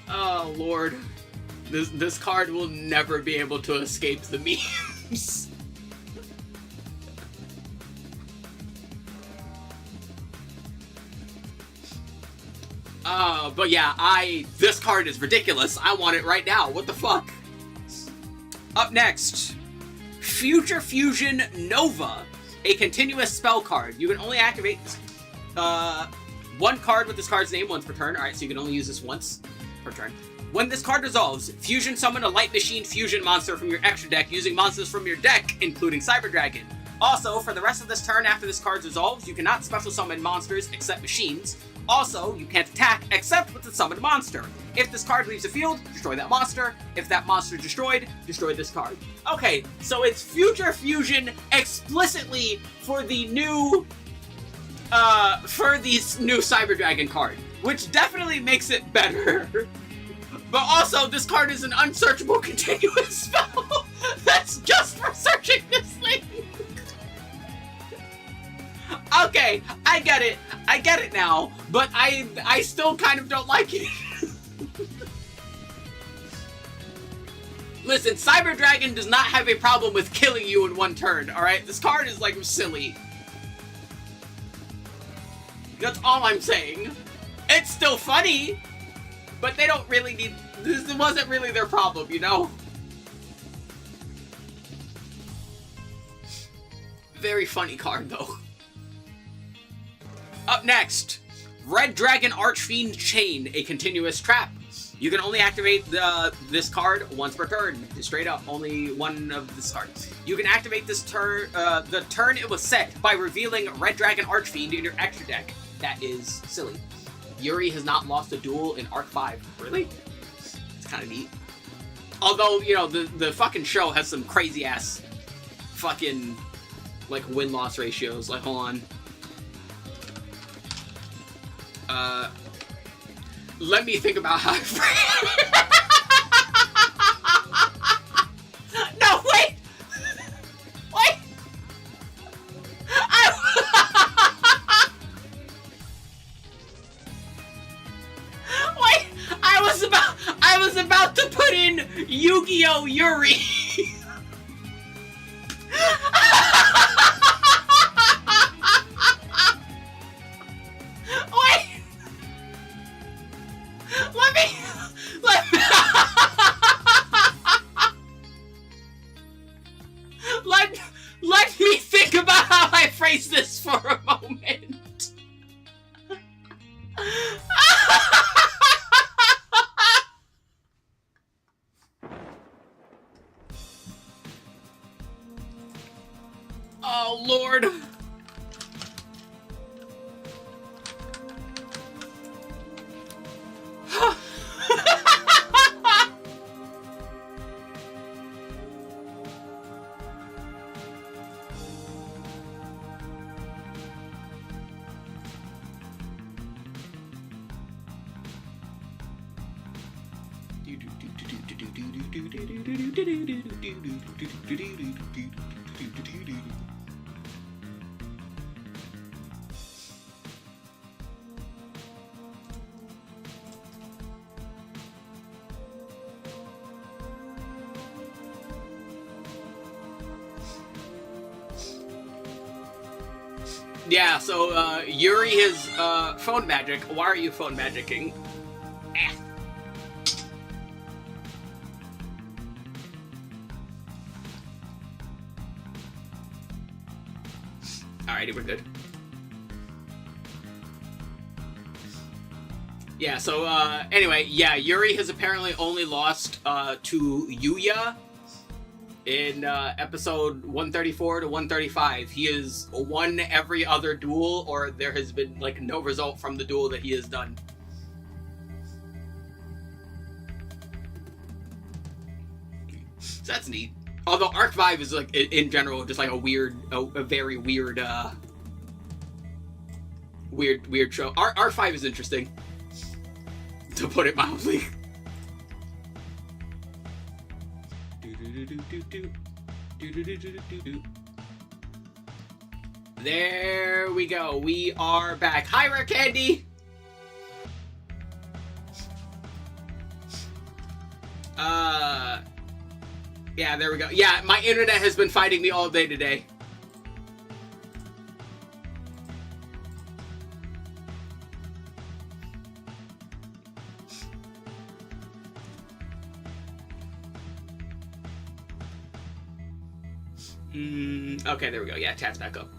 Oh, Lord. This card will never be able to escape the memes. But yeah, this card is ridiculous. I want it right now. What the fuck? Up next, Future Fusion Nova, a continuous spell card. You can only activate one card with this card's name once per turn. Alright, so you can only use this once per turn. When this card resolves, fusion summon a Light Machine fusion monster from your extra deck using monsters from your deck, including Cyber Dragon. Also, for the rest of this turn after this card resolves, you cannot special summon monsters except machines. Also, you can't attack except with the summoned monster. If this card leaves the field, destroy that monster. If that monster is destroyed, destroy this card. Okay, so it's Future Fusion explicitly for the new Cyber Dragon card, which definitely makes it better. But also, this card is an unsearchable continuous spell that's just for searching this thing. Okay, I get it now, but I still kind of don't like it. Listen, Cyber Dragon does not have a problem with killing you in one turn, alright? This card is, like, silly. That's all I'm saying. It's still funny, but they don't really need... This wasn't really their problem, you know? Very funny card, though. Up next, Red Dragon Archfiend Chain, a continuous trap. You can only activate this card once per turn. Straight up, only one of this card. You can activate this turn, the turn it was set, by revealing Red Dragon Archfiend in your extra deck. That is silly. Yuri has not lost a duel in Arc 5. Really? It's kind of neat. Although, you know, the fucking show has some crazy ass fucking, like, win-loss ratios. Like, hold on. Let me think about how No, wait! Wait! Wait! I was about to put in Yugioh Yuri! Let me think about how I phrase this for a moment. Oh, Lord. Yeah, so, Yuri is, phone magic. Why are you phone magicking? Alrighty, we're good. Yeah, so, anyway, yeah, Yuri has apparently only lost, to Yugioh. in episode 134 to 135. He has won every other duel, or there has been like no result from the duel that he has done. So that's neat. Although Arc 5 is like in general just like a very weird weird show. Arc 5 is interesting, to put it mildly. There we go. We are back. Hi, Rare Candy. Yeah, there we go. Yeah, my internet has been fighting me all day today. Okay, there we go. Yeah, chat's back up.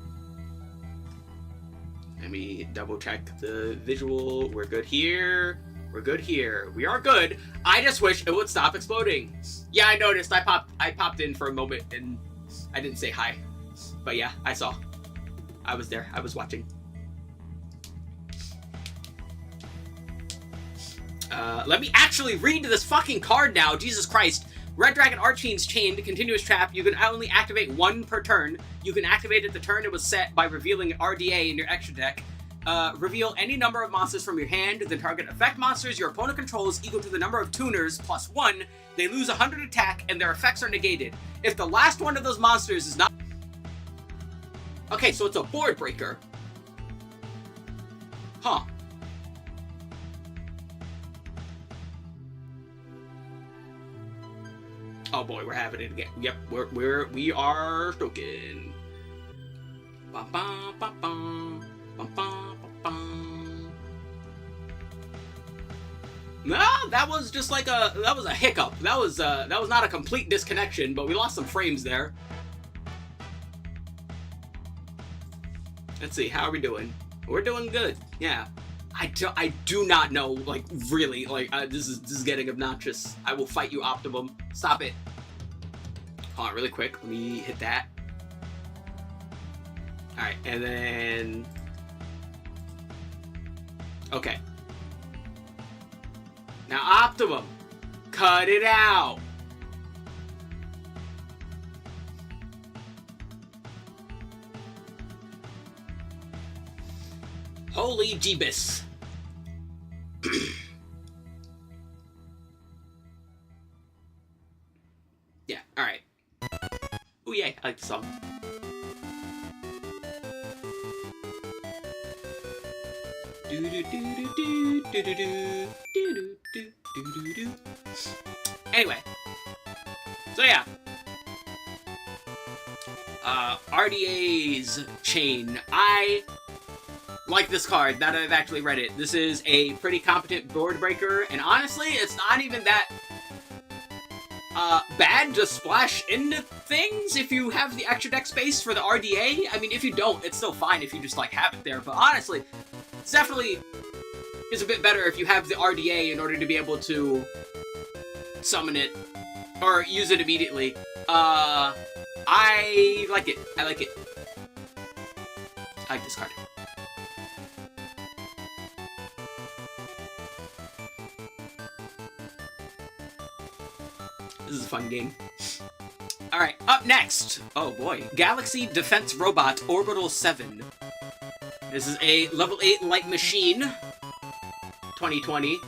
Let me double check the visual. We're good here. We're good here. We are good. I just wish it would stop exploding. Yeah, I noticed. I popped in for a moment and I didn't say hi. But yeah, I saw. I was there. I was watching. Let me actually read this fucking card now. Jesus Christ. Red Dragon Archfiend's Chained, Continuous Trap. You can only activate one per turn. You can activate it the turn it was set by revealing an RDA in your extra deck. Reveal any number of monsters from your hand. The target effect monsters your opponent controls equal to the number of tuners plus 1. They lose 100 attack and their effects are negated. If the last one of those monsters is not... Okay, so it's a board breaker. Huh. Oh boy, we're having it again. Yep, we are stoking. Bum, bum, bum, bum. Bum, bum, bum, bum. No, that was just like that was a hiccup. That was not a complete disconnection, but we lost some frames there. Let's see, how are we doing? We're doing good. Yeah. I do not know, like, really, like, this is getting obnoxious. I will fight you, Optimum. Stop it. Hold on, really quick. Let me hit that. Alright, and then... Okay. Now, Optimum, cut it out. Holy Jeebus. Yeah, alright. Ooh, yay, I like the song. Anyway. So yeah. RDA's Chain. I like this card, now that I've actually read it. This is a pretty competent board breaker, and honestly, it's not even that bad to splash into things if you have the extra deck space for the RDA. I mean, if you don't, it's still fine if you just, like, have it there, but honestly, it's definitely is a bit better if you have the RDA in order to be able to summon it, or use it immediately. I like it. I like it. I like this card. This is a fun game. Alright, up next. Oh boy. Galaxy Defense Robot Orbital 7. This is a level 8 light machine. 2020.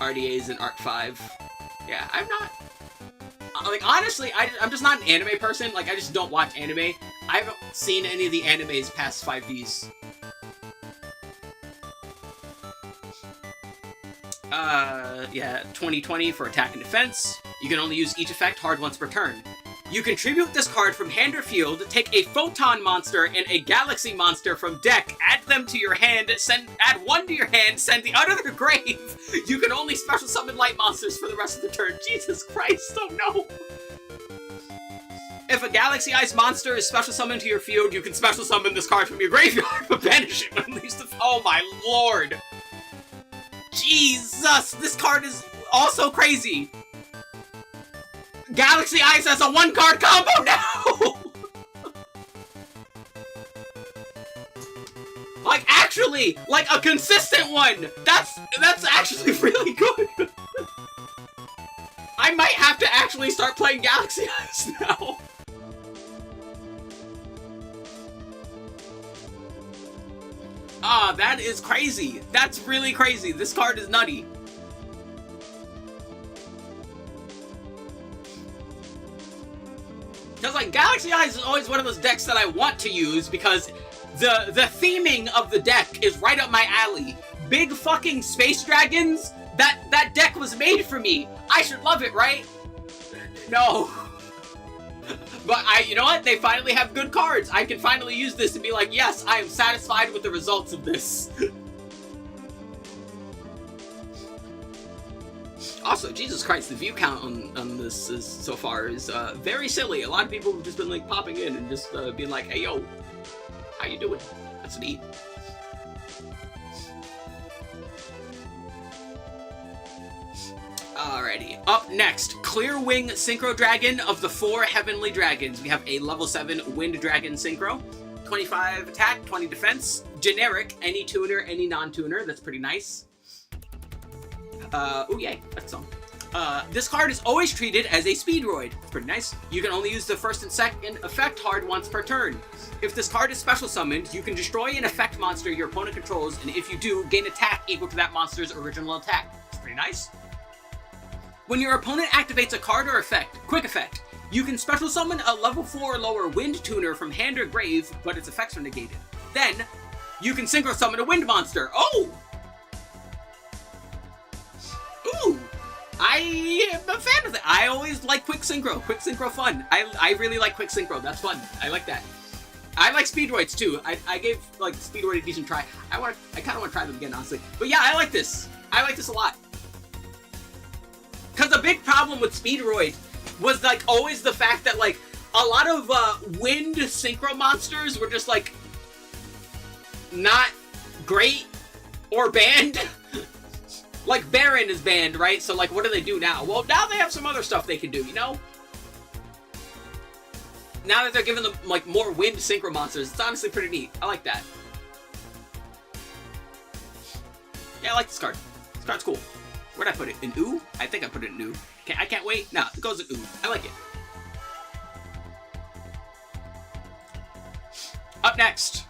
RDA's in Arc 5. Yeah, I'm not... Like, honestly, I'm just not an anime person. Like, I just don't watch anime. I haven't seen any of the animes past 5Ds. Yeah, 2020 for attack and defense. You can only use each effect hard once per turn. You contribute this card from hand or field, take a photon monster and a galaxy monster from deck, add them to your hand, add one to your hand, send the other to the grave. You can only special summon light monsters for the rest of the turn. Jesus Christ, oh no! If a Galaxy Ice monster is special summoned to your field, you can special summon this card from your graveyard, but banish it when it leaves the... Oh my lord! Jesus! This card is also crazy! Galaxy Eyes has a 1-card combo now! Like, actually, like a consistent one! That's actually really good! I might have to actually start playing Galaxy Eyes now. Ah, that is crazy. That's really crazy. This card is nutty. Because, like, Galaxy Eyes is always one of those decks that I want to use because the theming of the deck is right up my alley. Big fucking space dragons? That deck was made for me. I should love it, right? No. But you know what? They finally have good cards. I can finally use this and be like, yes, I am satisfied with the results of this. Also, Jesus Christ, the view count on this is, so far is very silly. A lot of people have just been like popping in and just being like, hey, yo, how you doing? That's neat. Alrighty, up next, Clearwing Synchro Dragon of the 4 Heavenly Dragons. We have a level 7 Wind Dragon Synchro. 25 attack, 20 defense. Generic, any tuner, any non-tuner. That's pretty nice. Oh yay, that's some. This card is always treated as a Speedroid. It's pretty nice. You can only use the first and second effect hard once per turn. If this card is special summoned, you can destroy an effect monster your opponent controls, and if you do, gain attack equal to that monster's original attack. It's pretty nice. When your opponent activates a card or effect, quick effect, you can special summon a level 4 or lower Wind Tuner from hand or grave, but its effects are negated. Then, you can synchro summon a Wind Monster. Oh! Ooh! I am a fan of that. I always like quick synchro. Quick synchro fun. I really like quick synchro. That's fun. I like that. I like Speedroids too. I gave like Speedroid a decent try. I kind of want to try them again, honestly. But yeah, I like this. I like this a lot. Because a big problem with Speedroid was like always the fact that like a lot of wind synchro monsters were just like not great or banned. Like Baron is banned, right? So like what do they do now? Well, now they have some other stuff they can do, you know? Now that they're giving them like more wind synchro monsters, it's honestly pretty neat. I like that. Yeah, I like this card. This card's cool. Where'd I put it? In ooh? I think I put it in ooh. I can't wait. No, it goes in ooh. I like it. Up next,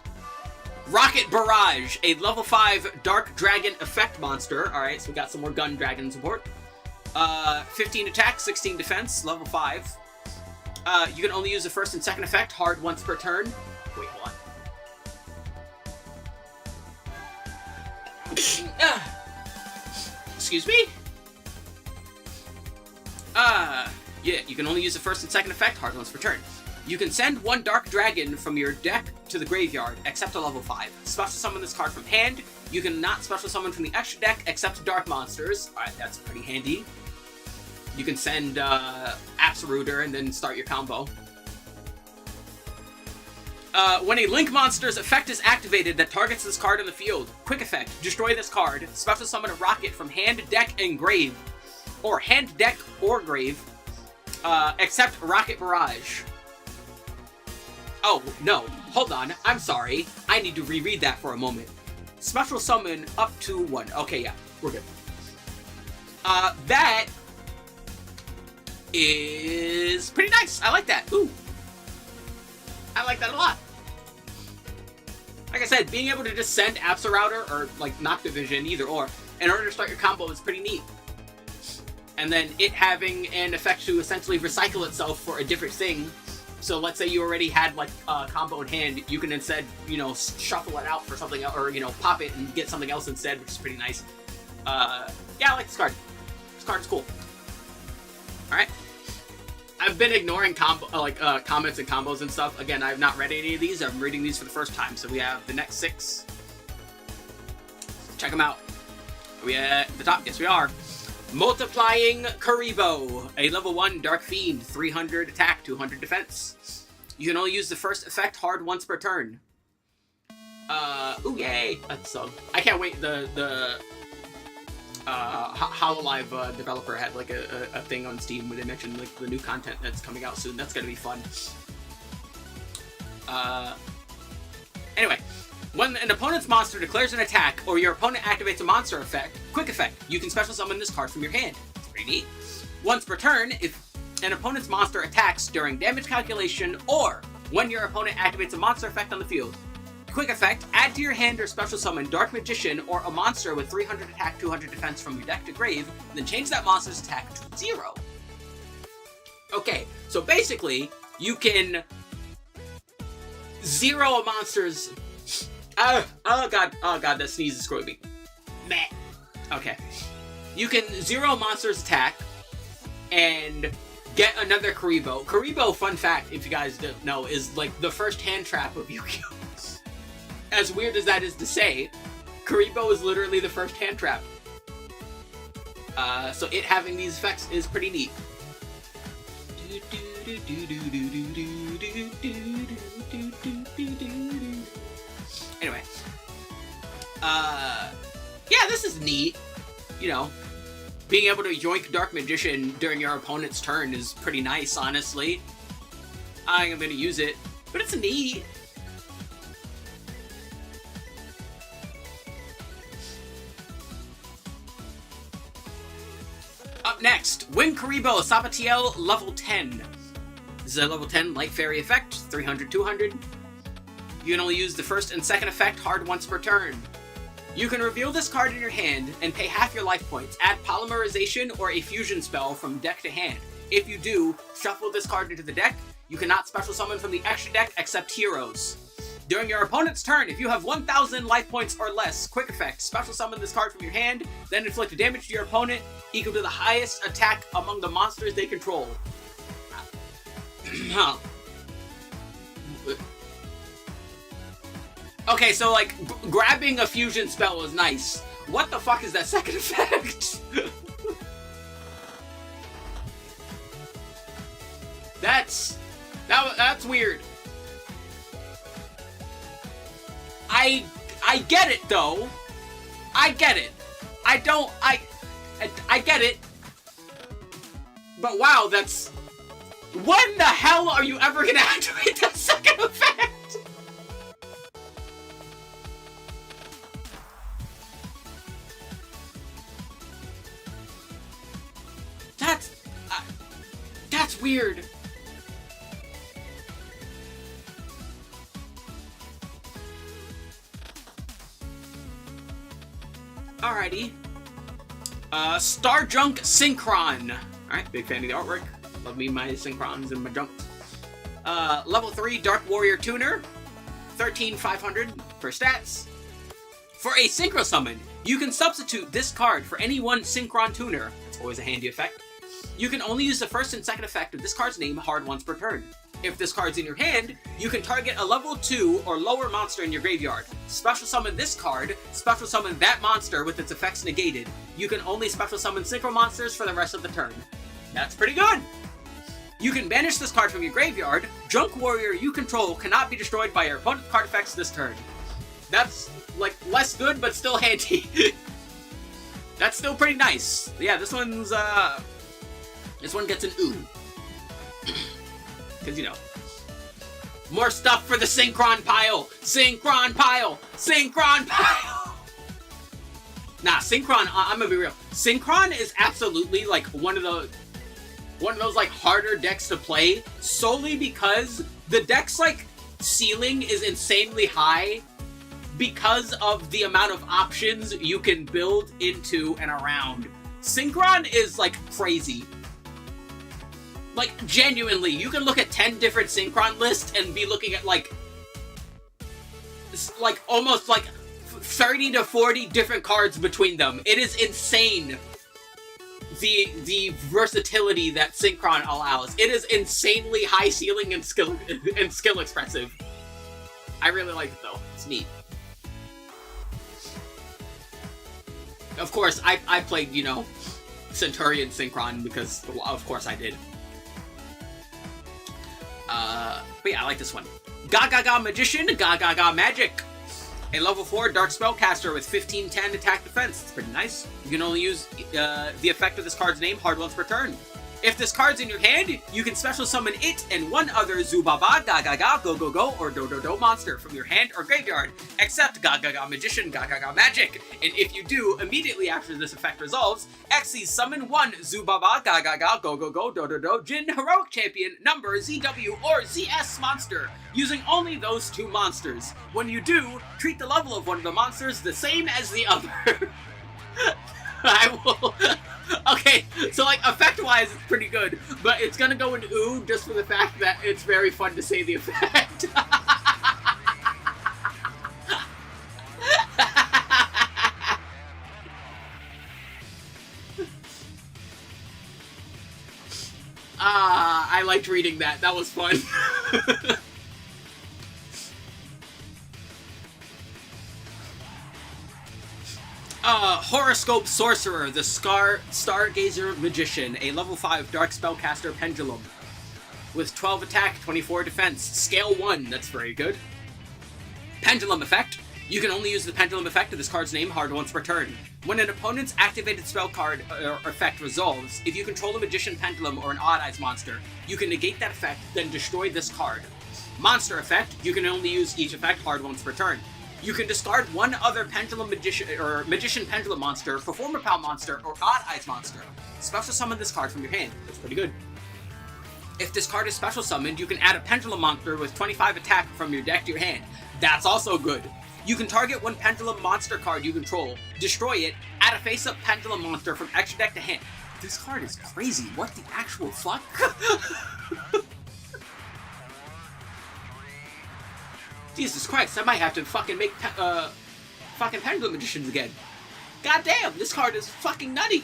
Rocket Barrage, a level 5 Dark Dragon effect monster. Alright, so we got some more gun dragon support. 15 attack, 16 defense, level 5. You can only use the first and second effect hard once per turn. Wait, hold on. Excuse me? Yeah, you can only use the first and second effect hard once per turn. You can send one Dark Dragon from your deck to the graveyard, except a level 5. Special summon this card from hand. You can not special summon from the extra deck, except dark monsters. Alright, that's pretty handy. You can send Absoluter and then start your combo. When a Link monster's effect is activated that targets this card in the field, quick effect, destroy this card, special summon a rocket from hand, deck, and grave. Or hand, deck, or grave, except Rocket Barrage. Oh, no, hold on, I'm sorry. I need to reread that for a moment. Special summon up to 1. Okay, yeah, we're good. That is pretty nice. I like that. Ooh. I like that a lot. Like I said, being able to just send Absoluter or like Noctivision, either or, in order to start your combo is pretty neat. And then it having an effect to essentially recycle itself for a different thing. So let's say you already had like a combo in hand, you can instead, you know, shuffle it out for something else, or, you know, pop it and get something else instead, which is pretty nice. Yeah, I like this card. This card is cool. Alright. I've been ignoring comments and combos and stuff. Again, I have not read any of these. I'm reading these for the first time. So we have the next 6. Check them out. Are we at the top? Yes, we are. Multiplying Karibo, a level 1 Dark Fiend, 300 attack, 200 defense. You can only use the first effect hard once per turn. Ooh, yay! That's I can't wait. The Hololive developer had like a thing on Steam where they mentioned like the new content that's coming out soon. That's gonna be fun. Anyway, when an opponent's monster declares an attack or your opponent activates a monster effect, quick effect, you can special summon this card from your hand. It's pretty neat. Once per turn, if an opponent's monster attacks during damage calculation or when your opponent activates a monster effect on the field, quick effect, add to your hand or special summon Dark Magician or a monster with 300 attack, 200 defense from your deck to grave, then change that monster's attack to 0. Okay, so basically, you can 0 a monster's... oh god, that sneeze is screwing me. Meh. Okay. You can 0 a monster's attack and get another Karibo. Karibo, fun fact, if you guys don't know, is like the first hand trap of Yugioh. As weird as that is to say, Karibo is literally the first hand trap. So it having these effects is pretty neat. Anyway. Yeah, this is neat. You know, being able to yoink Dark Magician during your opponent's turn is pretty nice, honestly. I am gonna use it, but it's neat. Up next, Wing Karibo Sabatiel level 10. This is a level 10 Light Fairy effect, 300, 200. You can only use the first and second effect hard once per turn. You can reveal this card in your hand and pay half your life points. Add Polymerization or a fusion spell from deck to hand. If you do, shuffle this card into the deck. You cannot special summon from the extra deck except heroes. During your opponent's turn, if you have 1,000 life points or less, quick effect, special summon this card from your hand, then inflict damage to your opponent equal to the highest attack among the monsters they control. Okay, so like, grabbing a fusion spell is nice. What the fuck is that second effect? That's weird. I get it though. I get it. I get it. But wow, that's... When the hell are you ever gonna activate that second effect? That's weird. Alrighty. Star Junk Synchron. Alright, big fan of the artwork. Love me my Synchrons and my Junk. Level 3 Dark Warrior Tuner. 13,500 for stats. For a Synchro Summon, you can substitute this card for any one Synchron Tuner. That's always a handy effect. You can only use the first and second effect of this card's name hard once per turn. If this card's in your hand, you can target a level 2 or lower monster in your graveyard. Special summon this card, special summon that monster with its effects negated. You can only special summon synchro monsters for the rest of the turn. That's pretty good! You can banish this card from your graveyard. Junk Warrior you control cannot be destroyed by your opponent's card effects this turn. That's, like, less good, but still handy. That's still pretty nice. Yeah, this one gets an ooh. Because, you know, more stuff for the Synchron pile! Synchron pile! Synchron pile! Nah, Synchron, I'm gonna be real. Synchron is absolutely, like, one of those, like, harder decks to play, solely because the deck's, like, ceiling is insanely high because of the amount of options you can build into and around. Synchron is, like, crazy. Like, genuinely, you can look at 10 different Synchron lists and be looking at, like almost, like, 30 to 40 different cards between them. It is insane, the versatility that Synchron allows. It is insanely high ceiling and skill expressive. I really like it, though. It's neat. Of course, I played, you know, Centurion Synchron because, of course, I did. But yeah, I like this one. Ga Ga Ga Magician, Ga Ga Ga Magic. A level 4 Dark Spellcaster with 15-10 attack defense. It's pretty nice. You can only use the effect of this card's name hard once per turn. If this card's in your hand, you can special summon it and one other Zubaba, Ga-Ga-Ga, Go-Go-Go, or Do-Do-Do monster from your hand or graveyard, except Ga-Ga-Ga Magician, Ga-Ga-Ga Magic. And if you do, immediately after this effect resolves, Xyz summon one Zubaba, Ga-Ga-Ga, Go-Go-Go, Do-Do-Do, Jin Heroic Champion, number ZW or ZS monster, using only those 2 monsters. When you do, treat the level of one of the monsters the same as the other. I will... Okay, so like effect-wise, it's pretty good, but it's gonna go in ooh just for the fact that it's very fun to say the effect. I liked reading that. That was fun. Horoscope Sorcerer, the Stargazer Magician, a level 5 Dark Spellcaster Pendulum. With 12 attack, 24 defense, scale 1, that's very good. Pendulum effect. You can only use the Pendulum effect of this card's name hard once per turn. When an opponent's activated spell card or effect resolves, if you control a Magician Pendulum or an Odd Eyes monster, you can negate that effect, then destroy this card. Monster effect. You can only use each effect hard once per turn. You can discard one other Pendulum Magician Pendulum monster, Performer Pal monster, or Odd Eyes monster. Special summon this card from your hand. That's pretty good. If this card is special summoned, you can add a Pendulum monster with 25 attack from your deck to your hand. That's also good. You can target one Pendulum monster card you control, destroy it, add a face-up Pendulum monster from extra deck to hand. This card is crazy. What the actual fuck? Jesus Christ, I might have to fucking make fucking Pendulum Magicians again. God damn, this card is fucking nutty.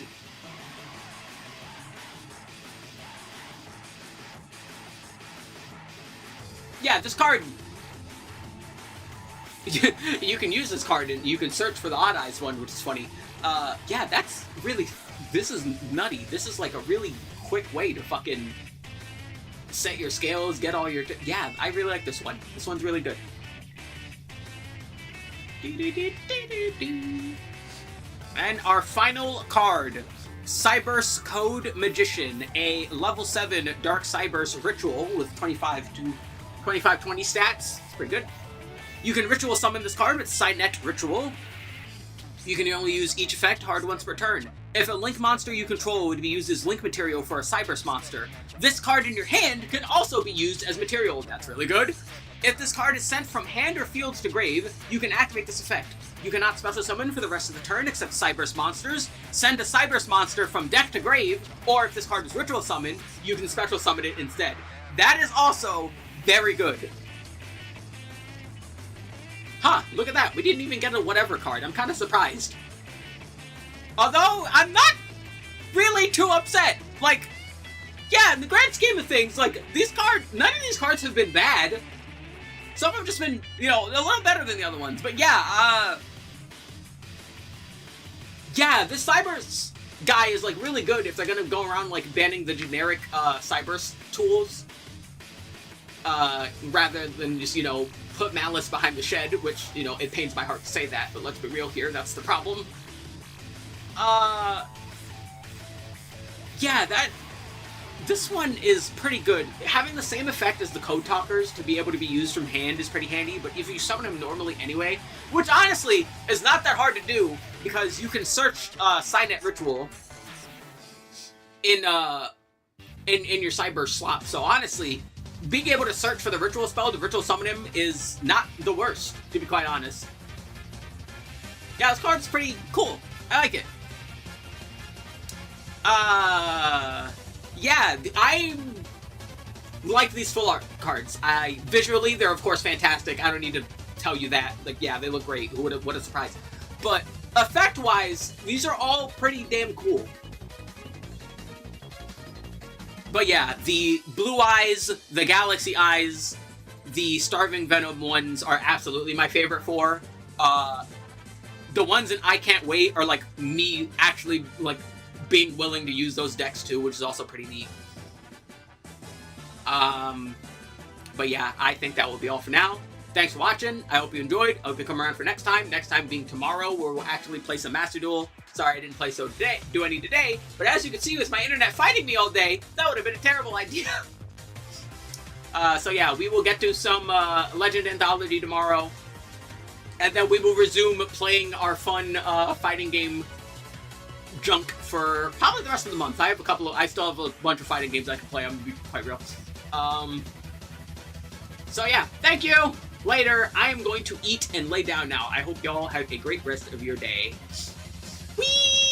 Yeah, this card... you can use this card and you can search for the Odd Eyes one, which is funny. Yeah, that's really... This is nutty. This is like a really quick way to fucking set your scales, get all your... Yeah, I really like this one. This one's really good. And our final card, Cyberse Code Magician, a level 7 Dark Cyberse Ritual with 25-20 stats. It's pretty good. You can ritual summon this card with Signet Ritual. You can only use each effect hard once per turn. If a Link monster you control would be used as Link material for a Cyberse monster, this card in your hand can also be used as material. That's really good. If this card is sent from hand or fields to grave, you can activate this effect. You cannot special summon for the rest of the turn except Cyberse monsters, send a Cyberse monster from deck to grave, or if this card is ritual summoned, you can special summon it instead. That is also very good. Huh, look at that. We didn't even get a whatever card. I'm kind of surprised. Although, I'm not really too upset. Like, yeah, in the grand scheme of things, like, these cards, none of these cards have been bad. Some have just been, you know, a little better than the other ones. But yeah, yeah, this Cyberse guy is, like, really good if they're gonna go around, like, banning the generic, Cyberse tools. Rather than just, you know, put Malice behind the shed, which, you know, it pains my heart to say that, but let's be real here, that's the problem. Yeah, this one is pretty good. Having the same effect as the Code Talkers to be able to be used from hand is pretty handy, but if you summon him normally anyway, which honestly is not that hard to do, because you can search, Signet Ritual in your Cyberse slot, so honestly, being able to search for the ritual spell to ritual summon him is not the worst, to be quite honest. Yeah, this card's pretty cool. I like it. Yeah, I like these full art cards. Visually, they're of course fantastic. I don't need to tell you that. Like, yeah, they look great. What a surprise. But effect-wise, these are all pretty damn cool. But yeah, the Blue Eyes, the Galaxy Eyes, the Starving Venom ones are absolutely my favorite four. The ones in I Can't Wait are like me actually like being willing to use those decks too, which is also pretty neat. But yeah, I think that will be all for now. Thanks for watching. I hope you enjoyed. I hope you come around for next time. Next time being tomorrow, where we'll actually play some Master Duel. Sorry I didn't play do any today, but as you can see with my internet fighting me all day, that would have been a terrible idea. So yeah, we will get to some Legend Anthology tomorrow, and then we will resume playing our fun fighting game junk for probably the rest of the month. I still have a bunch of fighting games I can play. I'm gonna be quite real. So yeah, thank you. Later. I am going to eat and lay down now. I hope y'all have a great rest of your day.